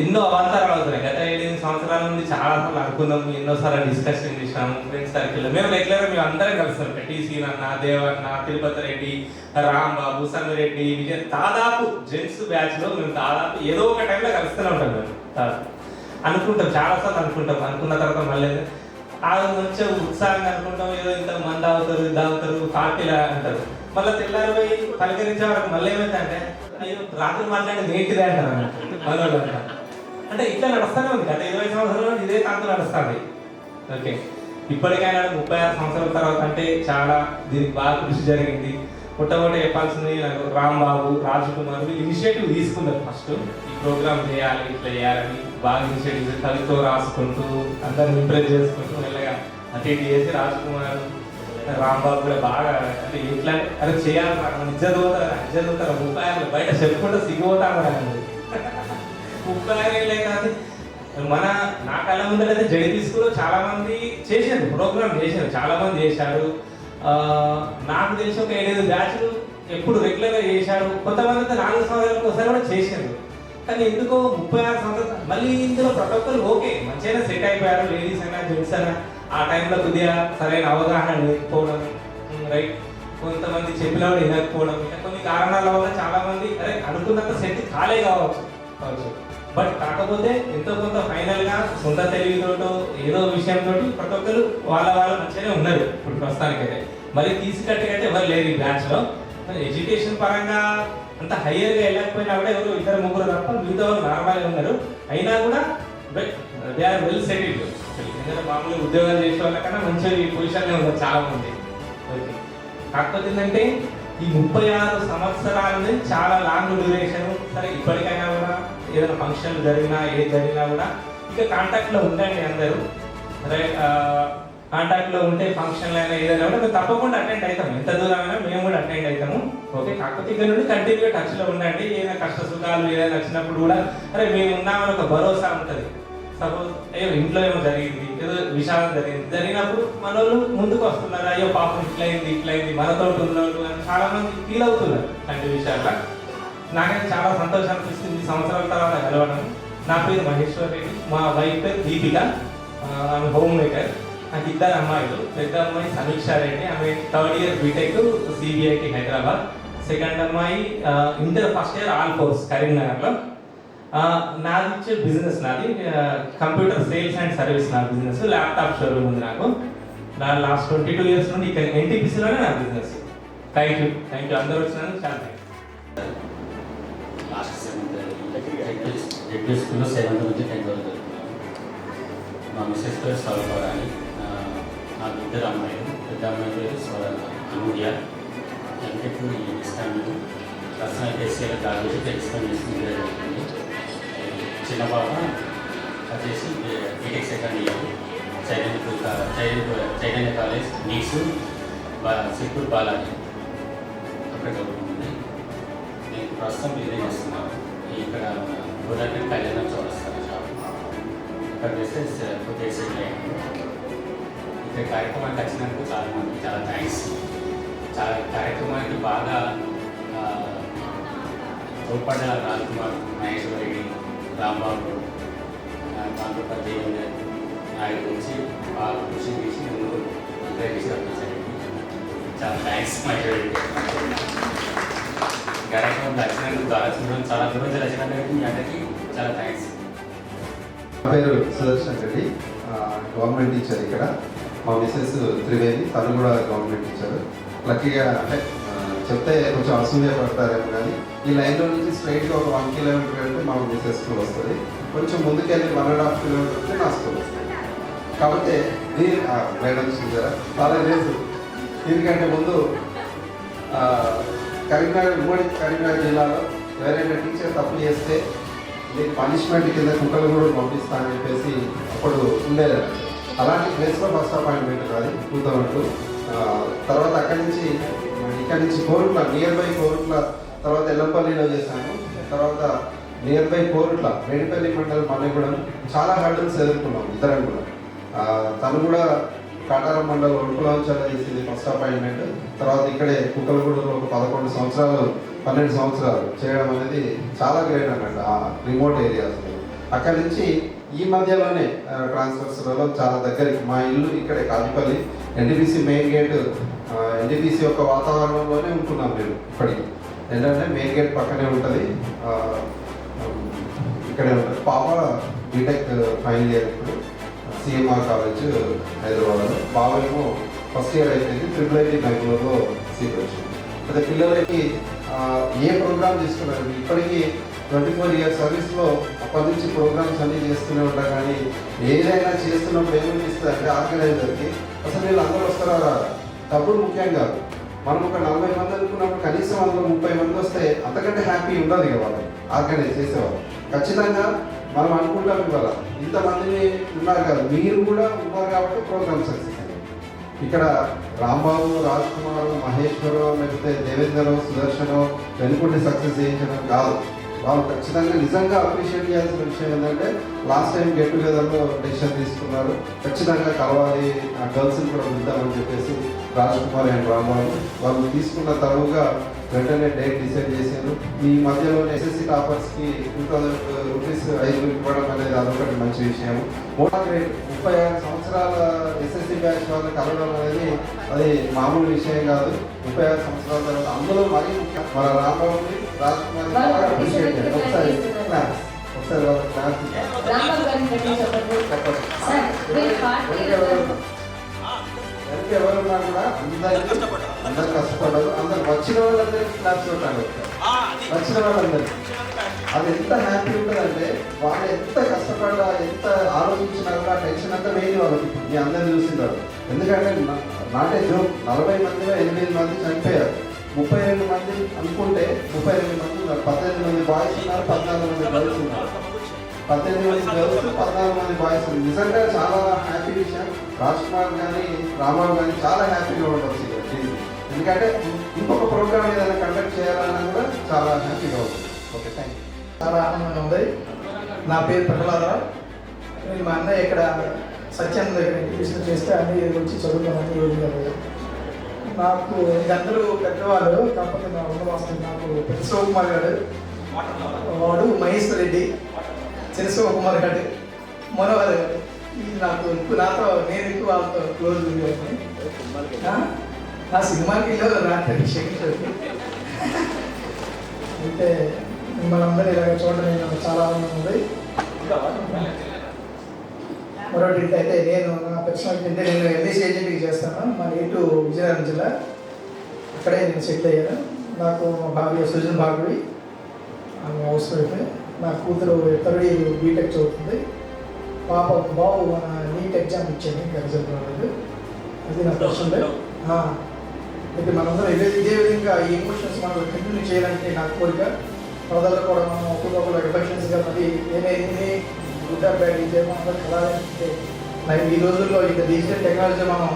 ఎన్నో అవాంతరాలు అవుతున్నాయి. గత 7 సంవత్సరాల నుండి చాలాసార్లు అనుకున్నాము, ఎన్నోసార్లు డిస్కషన్ చేసినాము ఫ్రెండ్స్ సర్కిల్లో. మేము రెగ్యులర్గా మేము అందరం కలుస్తాం. టీసీ అన్న, దేవన్న, తిరుపతి రెడ్డి, రాంబాబు, సంగారెడ్డి, విజయ్, దాదాపు జెంట్స్ బ్యాచ్లో మేము దాదాపు ఏదో ఒక టైంలో కలుస్తూనే ఉంటాం. మేము అనుకుంటాం, చాలాసార్లు అనుకున్న తర్వాత మళ్ళీ ఆ మంచిగా ఉత్సాహంగా అనుకుంటాం. ఏదో ఇంత మంది అవుతారు, ఇది అవుతారు, పార్టీలా అంటారు. మళ్ళీ తెల్లారిపోయి పలకరించే వరకు మళ్ళీ ఏమైందంటే అయ్యో రాత్రి మాట్లాడేది ఏంటిదే అంటారు అన్నట్టు మనోళ్ళు అంటారు. అంటే ఇట్లా నడుస్తూనే ఉంది గత 20 సంవత్సరాలు ఇదే తాంతు నడుస్తుంది. ఓకే, ఇప్పటికైనా 36 సంవత్సరాల తర్వాత అంటే చాలా దీనికి బాగా కృషి జరిగింది. మొట్టమొదటి చెప్పాల్సింది నాకు రాంబాబు, రాజకుమార్ ఇనిషియేటివ్ తీసుకున్నారు. ఫస్ట్ ఈ ప్రోగ్రామ్ చేయాలి, ఇట్లా చేయాలని బాగా ఇనిషియేటివ్ కవితో రాసుకుంటూ అందరిని ఇంప్రెస్ చేసుకుంటూ మెల్లగా అటు ఇటు చేసి రాజకుమార్, రాంబాబు కూడా బాగా అంటే ఎట్లా అది చేయాలి నిజదవుతారు 30 బయట చెప్పుకుంటూ సిగ్గిపోతాను అండి. 30 కాదు మన నా కళ్ళ ముందరైతే జడిపి స్కూల్లో చాలా మంది చేశారు, ప్రోగ్రామ్ చేశారు, చాలా మంది చేశారు. నాకు తెలిసి ఒక 7-8 బ్యాచ్లు ఎప్పుడు రెగ్యులర్గా చేశారు. కొంతమంది అయితే 4 సంవత్సరాలకు ఒకసారి కూడా చేశారు. కానీ ఎందుకో 36 సంవత్సరాలు మళ్ళీ ఇందులో ప్రతి ఒక్కరు ఓకే మంచిగా సెట్ అయిపోయారు. లేడీస్ అయినా జెంట్స్ అయినా ఆ టైంలో కొద్దిగా సరైన అవగాహన లేకపోవడం, రైట్, కొంతమంది చెప్పినా కూడా వినకపోవడం, ఇంకా కొన్ని కారణాల వల్ల చాలా మంది అరే అనుకున్నంత సెట్ కాలే కావచ్చు. బట్ కాకపోతే ఎంతో కొంత ఫైనల్గా సొంత తెలివితోటో ఏదో విషయంతో ప్రతి ఒక్కరు వాళ్ళ మంచిగానే ఉన్నారు. ఇప్పుడు ప్రస్తుతానికైతే మరి తీసుకట్టుకైతే ఎవరు లేరు ఈ బ్యాచ్లో. ఎడ్యుకేషన్ పరంగా అంత హయ్యర్గా వెళ్ళకపోయినా కూడా ఎవరు 2-3 తప్ప మిగతా వాళ్ళు నార్మల్గా ఉన్నారు. అయినా కూడా దే ఆర్ వెల్ సెటిల్డ్. ఎందుకంటే మామూలుగా ఉద్యోగాలు చేసే వాళ్ళకన్నా మంచి పొజిషన్లో ఉన్నారు చాలా మంది. ఓకే, కాకపోతే ఏంటంటే ఈ 36 సంవత్సరాల నుంచి చాలా లాంగ్ డ్యూరేషన్. సరే ఇప్పటికైనా కూడా ఏదైనా ఫంక్షన్లు జరిగినా ఏది జరిగినా కూడా ఇక కాంటాక్ట్లో ఉండండి అందరూ. రైట్, కాంటాక్ట్లో ఉంటే ఫంక్షన్లు అయినా ఏదైనా కూడా మేము తప్పకుండా అటెండ్ అవుతాము. ఎంత దూరమైనా మేము కూడా అటెండ్ అవుతాము. ఓకే, కాకపోతే ఇక్కడ నుండి కంటిన్యూగా టచ్లో ఉండండి. ఏదైనా కష్ట సుఖాలు ఏదైనా వచ్చినప్పుడు కూడా అరే మేము ఉన్నామని ఒక భరోసా ఉంటుంది. సపోజ్ అయ్యో ఇంట్లో ఏమో జరిగింది, ఏదో విషాదం జరిగినప్పుడు మన వాళ్ళు ముందుకు వస్తున్నారు. అయ్యో పాపం ఇట్లయింది మనతో ఉన్నాడు అని చాలా మంది ఫీల్ అవుతున్నారు. అలాంటి విషయాల్లో నాకైతే చాలా సంతోషం అనిపిస్తుంది ఈ సంవత్సరాల తర్వాత కలవడం. నా పేరు మహేశ్వర్ రెడ్డి, మా వైఫ్ పేరు దీపిక, ఆమె హోమ్ మేకర్. నాకు 2 అమ్మాయిలు. పెద్ద అమ్మాయి సమీక్ష రెడ్డి, ఆమె 3rd year BTech CBIT Hyderabad. Second అమ్మాయి inter first year all course కరీంనగర్లో. నాది ఇచ్చే బిజినెస్, నాది కంప్యూటర్ సేల్స్ అండ్ సర్వీస్. నా బిజినెస్ ల్యాప్టాప్ షోరూమ్ ఉంది నాకు. నా లాస్ట్ 22 ఇయర్స్ నుండి ఇక్కడ ఎన్టీపీసీలోనే నా బిజినెస్. థ్యాంక్ యూ అందరూ వచ్చినందుకు చాలా thank you. Last 7th ZP స్కూల్లో 7th నుంచి 10th వరకు చదువుకున్నాను. మా మిస్సెస్ పేరు స్వరూపారాణి, నాకు 2 అమ్మాయిలు. పెద్ద అమ్మాయి పేరు అనూర్య, ఎంటెక్ ఇస్తాను. పర్సనల్ కేసీఆర్ జాబ్ చేసి ఎక్స్పెండ్ చేసుకుని జరుగుతుంది. చిన్న పాప వచ్చేసి BTech 2nd year Chaitanya college నీసు సిప్పూర్ బాలాజీ అక్కడ చదువుకుంటుంది. నేను ప్రస్తుతం బిజినెస్ చేస్తున్నాను. ఇక్కడ గోదావరి కళ్యాణం చౌరస్తాను షాప్. ఇక్కడ చేస్తే కొద్దిగా సెటిల్ అయ్యాను. ఇక్కడ కార్యక్రమానికి వచ్చినందుకు చాలా థ్యాంక్స్. చాలా కార్యక్రమానికి బాగా తోడ్పడ్డ రాజకుమార్, మహేశ్వర్ రెడ్డి, రాంబాబు, దాంతో దేవేందర్ నాయుడు గురించి బాగా కృషి చేసి ముందు ఎంకరేజ్ చేసి రప్పించండి. చాలా థ్యాంక్స్ మహేశ్వర్ రెడ్డి. కార్యక్రమం వచ్చినందుకు చాలా దూరం వచ్చినందుకు మీ అందరికీ చాలా థ్యాంక్స్. నా పేరు సుదర్శన్ రెడ్డి, గవర్నమెంట్ టీచర్ ఇక్కడ. మా మిస్సెస్ త్రివేది, తను కూడా గవర్నమెంట్ టీచర్. లక్కీగా అంటే చెప్తే కొంచెం అసూయ పడతారేమో కానీ ఈ లైన్లో నుంచి స్ట్రైట్గా ఒక 1 కిలోమీటర్ వెళ్తే మా మిస్సెస్ స్కూల్ వస్తుంది. కొంచెం ముందుకెళ్ళి 1.5 కిలోమీటర్ వస్తే నా స్కూల్ వస్తుంది. కాబట్టి మేడం చూసారా చాలా లేదు. దీనికంటే ముందు కరీంనగర్ జిల్లాలో ఎవరైనా టీచర్ తప్పు చేస్తే దీనికి పనిష్మెంట్ కింద కుక్కలు కూడా పంపిస్తానని చెప్పేసి అప్పుడు ఉండేది. అలాంటి ప్లేస్లో ఫస్ట్ అపాయింట్మెంట్ కాదు 2002. తర్వాత అక్కడి నుంచి ఇక్కడి నుంచి కోరుట్ల, నియర్ బై కోరుట్ల, తర్వాత ఎల్లంపల్లిలో చేశాను. తర్వాత నియర్ బై కోరుట్ల, మేడిపల్లి మండలం మల్లెగూడెం. చాలా హర్డల్స్ ఎదుర్కొన్నాం ఇద్దరం కూడా. తను కూడా కాటారం మండలం ఒడుకులంచాల చేసింది ఫస్ట్ అపాయింట్మెంట్. తర్వాత ఇక్కడే కుక్కలగూడలో ఒక 12 సంవత్సరాలు 12 సంవత్సరాలు చేయడం అనేది చాలా గ్రేట్ అన్నట్టు ఆ రిమోట్ ఏరియాస్లో. అక్కడి నుంచి ఈ మధ్యలోనే ట్రాన్స్ఫర్స్లలో చాలా దగ్గరికి మా ఇల్లు ఇక్కడే Kazipally, NTPC main gate, NTPC యొక్క వాతావరణంలోనే ఉంటున్నాం మేము ఇప్పటికి. ఏంటంటే మెయిన్ గేట్ పక్కనే ఉంటుంది, ఇక్కడే ఉంటుంది. పాప బీటెక్ ఫైనల్ ఇయర్ ఇప్పుడు సిఎంఆర్ కాలేజ్ హైదరాబాద్లో. బాబేమో ఫస్ట్ ఇయర్ అయిపోయింది, IIIT బెంగళూరులో సీట్ వచ్చింది. అదే పిల్లలకి ఏ ప్రోగ్రామ్ తీసుకున్నారు ఇప్పటికీ 24 ఇయర్స్ సర్వీస్లో అప్పటి నుంచి ప్రోగ్రామ్స్ అన్నీ చేస్తూనే ఉంటాం. కానీ ఏదైనా చేస్తున్నప్పుడు ఏమనిపిస్తుంది అంటే ఆర్గనైజర్కి అసలు వీళ్ళు అందరూ వస్తారా రారా, డబ్బులు ముఖ్యం కాదు. మనం ఒక 40 మంది అనుకున్నప్పుడు కనీసం అందులో 30 మంది వస్తే అంతకంటే హ్యాపీ ఉండదు ఇక వాళ్ళు ఆర్గనైజ్ చేసేవాళ్ళు. ఖచ్చితంగా మనం అనుకుంటాం ఇవాళ ఇంతమందిని ఉన్నారు కదా, మీరు కూడా ఉన్నారు కాబట్టి ప్రోగ్రామ్ సక్సెస్ అయ్యింది. ఇక్కడ రాంబాబు, రాజ్ కుమార్, మహేశ్వరు, లేకపోతే దేవేందర్, సుదర్శన్ వెనుకుంటే సక్సెస్ చేయించడం కాదు. వాళ్ళు ఖచ్చితంగా నిజంగా అప్రిషియేట్ చేయాల్సిన విషయం ఏంటంటే లాస్ట్ టైం గెట్ టుగెదర్లో డెసిషన్ తీసుకున్నారు. ఖచ్చితంగా కలవాలి, ఆ గర్ల్స్ని కూడా పిలుద్దామని చెప్పేసి రాజ్ కుమార్ అండ్ రాంబాబు వాళ్ళు తీసుకున్న తరువుగా వెంటనే డేట్ డిసైడ్ చేశారు. ఈ మధ్యలో ఎస్ఎస్సి టాపర్స్కి 2000 రూపీస్ 5 ఇవ్వడం అనేది అదొకటి మంచి విషయం. మోటార్ గ్రేడ్ 36 సంవత్సరాల ఎస్ఎస్సి బ్యాచ్ వాళ్ళకి కలవడం అనేది అది మామూలు విషయం కాదు. 36 సంవత్సరాల తర్వాత అందులో మరీ ముఖ్యం మన రాంబాబుని, రాజ్ కుమార్ అప్రిషియేట్ చేయాలి. ఒకసారి ఎవరున్నా కూడా అందరు కష్టపడ్డారు. అందరు వచ్చిన వాళ్ళందరికీ క్లాప్స్ కొట్టాలి. వచ్చిన వాళ్ళందరికీ అది ఎంత హ్యాపీ ఉంటుందంటే వాళ్ళు ఎంత కష్టపడ్డా ఎంత ఆలోచించినా కూడా టెన్షన్ అంతా వేయని వాళ్ళకి మీ అందరిని చూసింటారు. ఎందుకంటే నాటే జోక్ 40 మందిలో 8 మంది చనిపోయారు. 32 మంది అనుకుంటే 32 మంది ఉన్నారు. 18 మంది బాయ్స్ ఉన్నారు, 14 మంది గర్ల్స్ ఉన్నారు. 18 మంది గర్ల్స్, 14 మంది బాయ్స్. నిజంగా చాలా హ్యాపీ విషయం. రాజ్ కుమార్ కానీ రాంబాబు కానీ చాలా హ్యాపీగా ఉండవచ్చు. ఎందుకంటే ఇంకొక ప్రోగ్రామ్ ఏదైనా కండక్ట్ చేయాలన్నా కూడా చాలా హ్యాపీగా ఉంటుంది. Okay, thank you. చాలా ఆనందంగా ఉంది. నా పేరు ప్రహ్లాదరావు. నేను మా అన్నయ్య ఇక్కడ సత్యానంద దగ్గర ఇంటిగ్రేషన్ చేస్తే అన్నీ వచ్చి చదువుకున్నాను. రోజు నాకు అందరూ పెద్దవాళ్ళు, కాకపోతే నా ఉన్నవాస్తు నాకు పెద్ద శివకుమార్ గారు, వాడు మహేశ్వర్ రెడ్డి, చిన్న శివకుమార్ గారు, మనోహర్ గారు. ఇది నాకు నాతో నేను ఎక్కువ వాళ్ళతో క్లోజ్ ఉండేవాడిని. నా సినిమాకి రాత్రి క్షమించండి. అయితే మిమ్మల్ని అందరూ ఇలాగ చూడడం నేను చాలా ఆనందంగా ఉంది. మరొకటి అయితే నేను నా పర్సనాలిటీ అంటే నేను ఎల్ఐసి ఏజెంట్కి చేస్తాను. మా నేటు విజయనగరం జిల్లా, అక్కడే నేను సెటిల్ అయ్యాను. నాకు మా భార్య సుజన్ భార్గవి, ఆమె హౌస్ వైఫ్. నా కూతురు 3rd year బీటెక్ చదువుతుంది. బాబు మన నీట్ ఎగ్జామ్ ఇచ్చాను, ఇంకా రిజల్ట్ రాలేదు. అది నా పర్సనల్. అయితే మనందరం ఇదే విధంగా ఈ ఎమోషన్స్ మనం కంటిన్యూ చేయాలంటే నా కోరిక. మొదల్లో కూడా మనం ఒక్కొక్కరు ఎఫెక్షన్స్గా మరి ఏమైంది గుడ్ ఆర్ బ్యాడ్ ఇదేమో అందరూ కలాలంటే మరి ఈ రోజుల్లో ఇంత డిజిటల్ టెక్నాలజీ మనం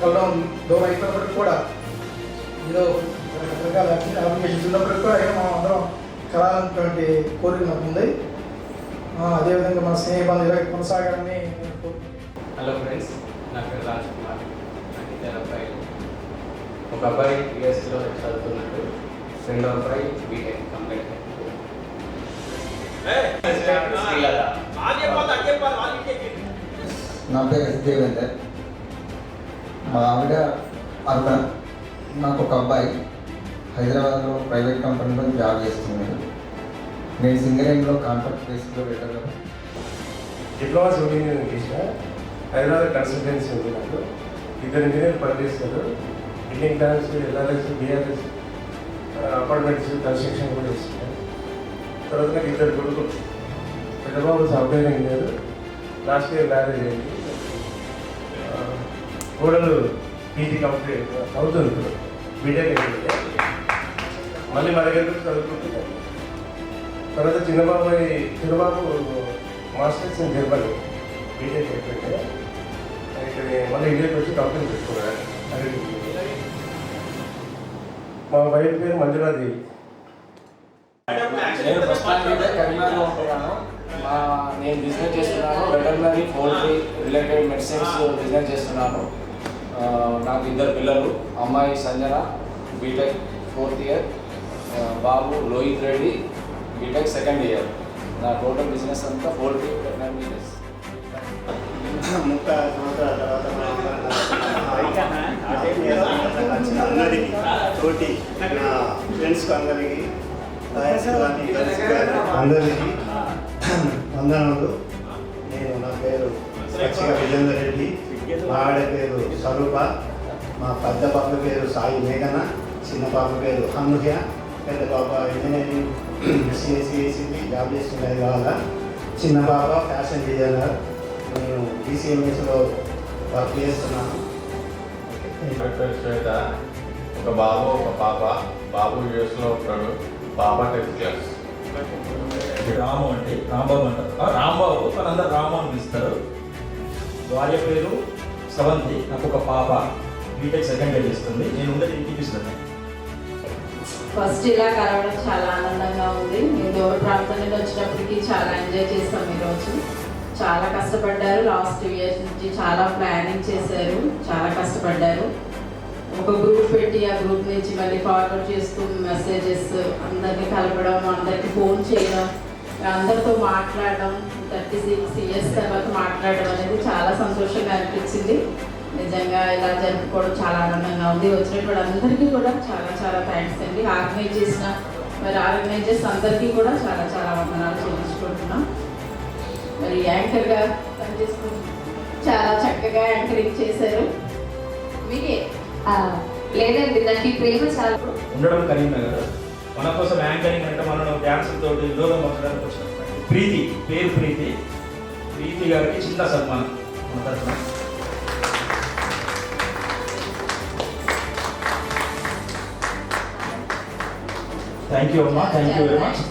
కలవడం దూరం అయిపోయినప్పటికి కూడా ఏదో రకరకాల అప్లికేషన్స్ ఉన్నప్పటికి కూడా మనం అందరం కలాలన్నటువంటి కోరిక నాకు ఉంది. అదేవిధంగా మన స్నేహబంధం ఇలా కొనసాగాలని. హలో ఫ్రెండ్స్, నా పేరు రాజ్ కుమార్. నాకు 2 అబ్బాయిలు. ఒక అబ్బాయి యూఎస్లో చదువుతున్నట్టు, 2వ అబ్బాయి బీటెక్ కంప్లీట్. నా పేరు ఎస్ దేవేందర్. మా ఆవిడ అరుణ. నాకు ఒక అబ్బాయి హైదరాబాద్లో ప్రైవేట్ కంపెనీలో జాబ్ చేస్తున్నాడు. నేను సింగరేణిలో కాంట్రాక్ట్ బేస్లో వెళ్ళడం. డిప్లొమా సివిల్ ఇంజనీరింగ్ చేసిన హైదరాబాద్ కన్సల్టెన్సీ ఉంది. నాకు 2 ఇంజనీర్లు పనిచేస్తారు. Building plans, LRS, BRS, apartments construction కూడా చేస్తున్నాను. తర్వాత నాకు 2 కొడుకులు. పెద్దబాబు software engineer, last year marriage అయింది. కోడలు పీజీ కంప్లీట్ అవుతుంది, బీటెక్ అయింది. మళ్ళీ మా దగ్గర చదువుకుంటున్నాను. తర్వాత చిన్నబాబు మాస్టర్స్ ఇన్ జర్మనీ బీటెక్ అయిపోయింది. ఇక్కడ మళ్ళీ ఇండియాకి వచ్చి కంపెనీ పెట్టుకున్నాను. మా వైఫ్ పేరు మంజులాదేవి. నేను ప్రస్తుతానికి కరీంనగర్లో ఉంటున్నాను. నేను బిజినెస్ చేస్తున్నాను. Veterinary, poultry related medicines business చేస్తున్నాను. నాకు 2 పిల్లలు. అమ్మాయి సంజన బీటెక్ 4th year, బాబు Lohith Reddy BTech 2nd year. నా టోటల్ బిజినెస్ అంతా పౌల్ట్రీ వెటర్నరీ బిజినెస్. 30 సంవత్సరాల తర్వాత అందరికీ తోటి నా ఫ్రెండ్స్కి అందరికీ అందరికీ వందనములు. నా పేరు పచ్చిక విజేందర్ రెడ్డి. మా ఆవిడ పేరు స్వరూప. మా పెద్ద పాప పేరు సాయి మేఘన, చిన్న పాప పేరు అనూహ్య. పెద్ద పాప ఇంజనీరింగ్ సిఎస్సి వేసింది, జాబ్ చేస్తుంది హైదరాబాద్లో. చిన్న పాప ఫ్యాషన్ డిజైనర్. నేను డిసిఎంఎస్లో వర్క్ చేస్తున్నాను. శ్వేత, ఒక బాబు ఒక పాప. బాబు యూఎస్లో ఉంటాడు, పాప 10th క్లాస్. రాము అంటే రాంబాబు అంటారు. రాంబాబు తనందరూ రాము అని పిలుస్తారు. భార్య పేరు సవంతి. నాకు ఒక పాప బీటెక్ సెకండ్ ఇయర్ చేస్తుంది. నేను ఉండేది ఇంటిపిస్తున్నాను. ఫస్ట్ ఇలా కలవడం చాలా ఆనందంగా ఉంది. మేము దూర ప్రాంతం నుండి వచ్చినప్పటికీ చాలా ఎంజాయ్ చేస్తాం ఈరోజు. చాలా కష్టపడ్డారు. లాస్ట్ 2 years నుంచి చాలా ప్లానింగ్ చేశారు, చాలా కష్టపడ్డారు. ఒక గ్రూప్ పెట్టి ఆ గ్రూప్ నుంచి మళ్ళీ ఫార్వర్డ్ చేస్తూ మెసేజెస్, అందరినీ కలపడం, అందరికీ ఫోన్ చేయడం, అందరితో మాట్లాడడం, 36 years తర్వాత మాట్లాడడం అనేది చాలా సంతోషంగా అనిపించింది. నిజంగా ఇలా జరుపుకోవడం చాలా ఆనందంగా ఉంది. వచ్చినటువంటి అందరికీ కూడా చాలా చాలా థ్యాంక్స్ అండి. ఆర్గనైజ్ చేసిన ఆర్గనైజర్స్ అందరికీ కూడా చాలా చాలా వందనాలు చెల్లించుకుంటున్నాం. మరి యాంకర్గా పనిచేసుకుంటూ చాలా చక్కగా యాంకరింగ్ చేశారు. మీరే లేదండి, నాకు ఈ ప్రేమ చాలా ఉండడం కరీంనగర్. మన కోసం యాంకరింగ్ అంటే మనం డ్యాన్స్ తోటి లోగం పంచడానికి వచ్చినటువంటి ప్రీతి, పేరు ప్రీతి. ప్రీతి గారికి చిన్న సన్మానం మన తరఫున. థ్యాంక్ యూ అమ్మా, thank you very much.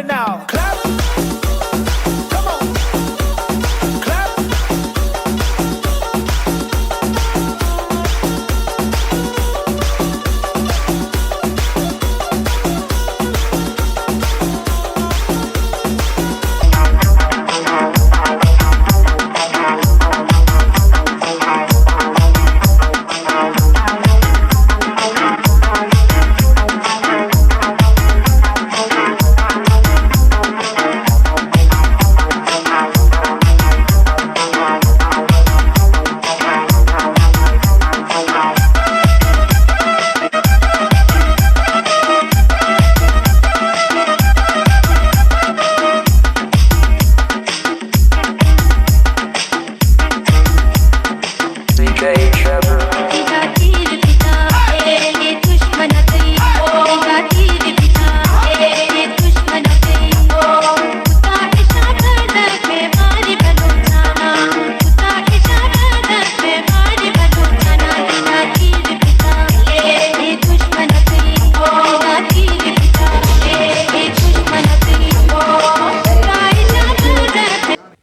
Everybody now, clap. Come on, clap.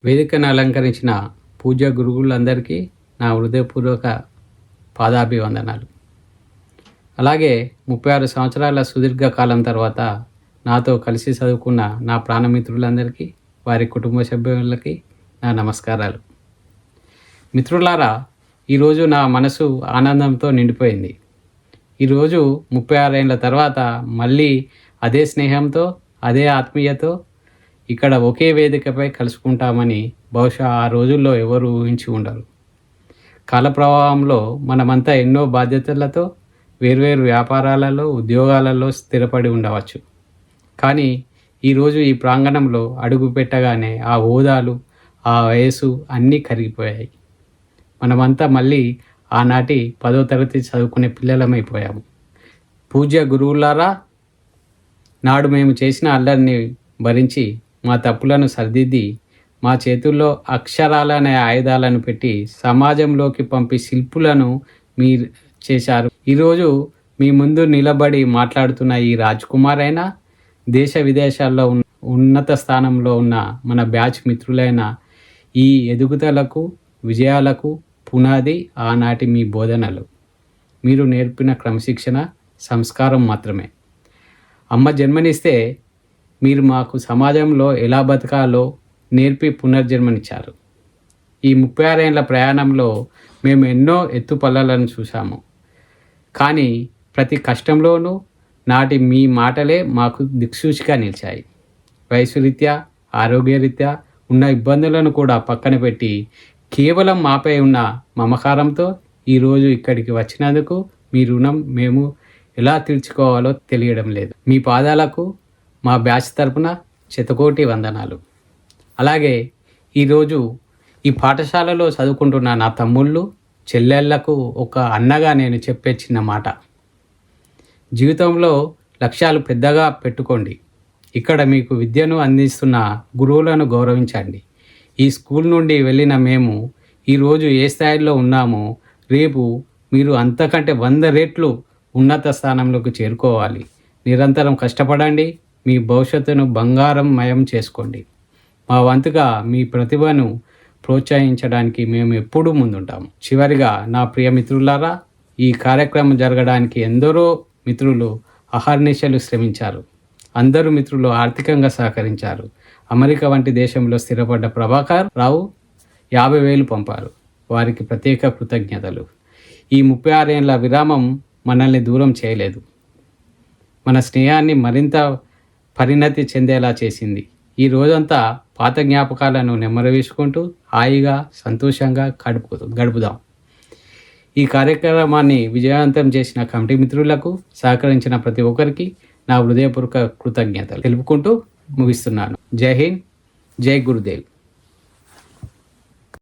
వేదికను అలంకరించిన పూజ్య గురువులందరికీ నా హృదయపూర్వక పాదాభివందనాలు. అలాగే 36 సంవత్సరాల సుదీర్ఘ కాలం తర్వాత నాతో కలిసి చదువుకున్న నా ప్రాణమిత్రులందరికీ, వారి కుటుంబ సభ్యులకి నా నమస్కారాలు. మిత్రులారా, ఈరోజు నా మనసు ఆనందంతో నిండిపోయింది. ఈరోజు 36 ఏళ్ళ తర్వాత మళ్ళీ అదే స్నేహంతో, అదే ఆత్మీయతో ఇక్కడ ఒకే వేదికపై కలుసుకుంటామని బహుశా ఆ రోజుల్లో ఎవరు ఊహించి ఉండరు. కాల ప్రవాహంలో మనమంతా ఎన్నో బాధ్యతలతో వేర్వేరు వ్యాపారాలలో, ఉద్యోగాలలో స్థిరపడి ఉండవచ్చు. కానీ ఈరోజు ఈ ప్రాంగణంలో అడుగు పెట్టగానే ఆ హోదాలు, ఆ వయసు అన్నీ కరిగిపోయాయి. మనమంతా మళ్ళీ ఆనాటి 10వ తరగతి చదువుకునే పిల్లలమైపోయాము. పూజ్య గురువులారా, నాడు మేము చేసిన అల్లరిని భరించి మా తప్పులను సరిదిద్ది మా చేతుల్లో అక్షరాలనే ఆయుధాలను పెట్టి సమాజంలోకి పంపి శిల్పులను మీరు చేశారు. ఈరోజు మీ ముందు నిలబడి మాట్లాడుతున్న ఈ రాజ్ కుమార్ అయినా, దేశ విదేశాల్లో ఉన్నత స్థానంలో ఉన్న మన బ్యాచ్ మిత్రులైన ఈ ఎదుగుదలకు, విజయాలకు పునాది ఆనాటి మీ బోధనలు, మీరు నేర్పిన క్రమశిక్షణ, సంస్కారం మాత్రమే. అమ్మ జన్మనిస్తే మీరు మాకు సమాజంలో ఎలా బతకాలో నేర్పి పునర్జన్మనిచ్చారు. ఈ 36 ఏళ్ల ప్రయాణంలో మేము ఎన్నో ఎత్తుపల్లాలను చూసాము. కానీ ప్రతి కష్టంలోనూ నాటి మీ మాటలే మాకు దిక్సూచిగా నిలిచాయి. వయసు రీత్యా, ఆరోగ్యరీత్యా ఉన్న ఇబ్బందులను కూడా పక్కన పెట్టి కేవలం మాపై ఉన్న మమకారంతో ఈరోజు ఇక్కడికి వచ్చినందుకు మీ రుణం మేము ఎలా తీర్చుకోవాలో తెలియడం లేదు. మీ పాదాలకు మా బ్యాచ్ తరపున శతకోటి వందనాలు. అలాగే ఈరోజు ఈ పాఠశాలలో చదువుకుంటున్న నా తమ్ముళ్ళు, చెల్లెళ్లకు ఒక అన్నగా నేను చెప్పే చిన్న మాట: జీవితంలో లక్ష్యాలు పెద్దగా పెట్టుకోండి. ఇక్కడ మీకు విద్యను అందిస్తున్న గురువులను గౌరవించండి. ఈ స్కూల్ నుండి వెళ్ళిన మేము ఈరోజు ఏ స్థాయిలో ఉన్నామో రేపు మీరు అంతకంటే 100 రెట్లు ఉన్నత స్థానంలోకి చేరుకోవాలి. నిరంతరం కష్టపడండి. మీ భవిష్యత్తును బంగారం మయం చేసుకోండి. మా వంతుగా మీ ప్రతిభను ప్రోత్సహించడానికి మేము ఎప్పుడూ ముందుంటాము. చివరిగా నా ప్రియ మిత్రులారా, ఈ కార్యక్రమం జరగడానికి ఎందరో మిత్రులు అహర్నిశలు శ్రమించారు. అందరూ మిత్రులు ఆర్థికంగా సహకరించారు. అమెరికా వంటి దేశంలో స్థిరపడ్డ ప్రభాకర్ రావు 50,000 పంపారు. వారికి ప్రత్యేక కృతజ్ఞతలు. ఈ 36 ఏళ్ల విరామం మనల్ని దూరం చేయలేదు, మన స్నేహాన్ని మరింత పరిణతి చెందేలా చేసింది. ఈ రోజంతా పాత జ్ఞాపకాలను నెమరవేసుకుంటూ హాయిగా, సంతోషంగా గడుపుదాం. ఈ కార్యక్రమాన్ని విజయవంతం చేసిన కమిటీ మిత్రులకు, సహకరించిన ప్రతి ఒక్కరికి నా హృదయపూర్వక కృతజ్ఞతలు తెలుపుకుంటూ ముగిస్తున్నాను. జై హింద్, జై గురుదేవ్.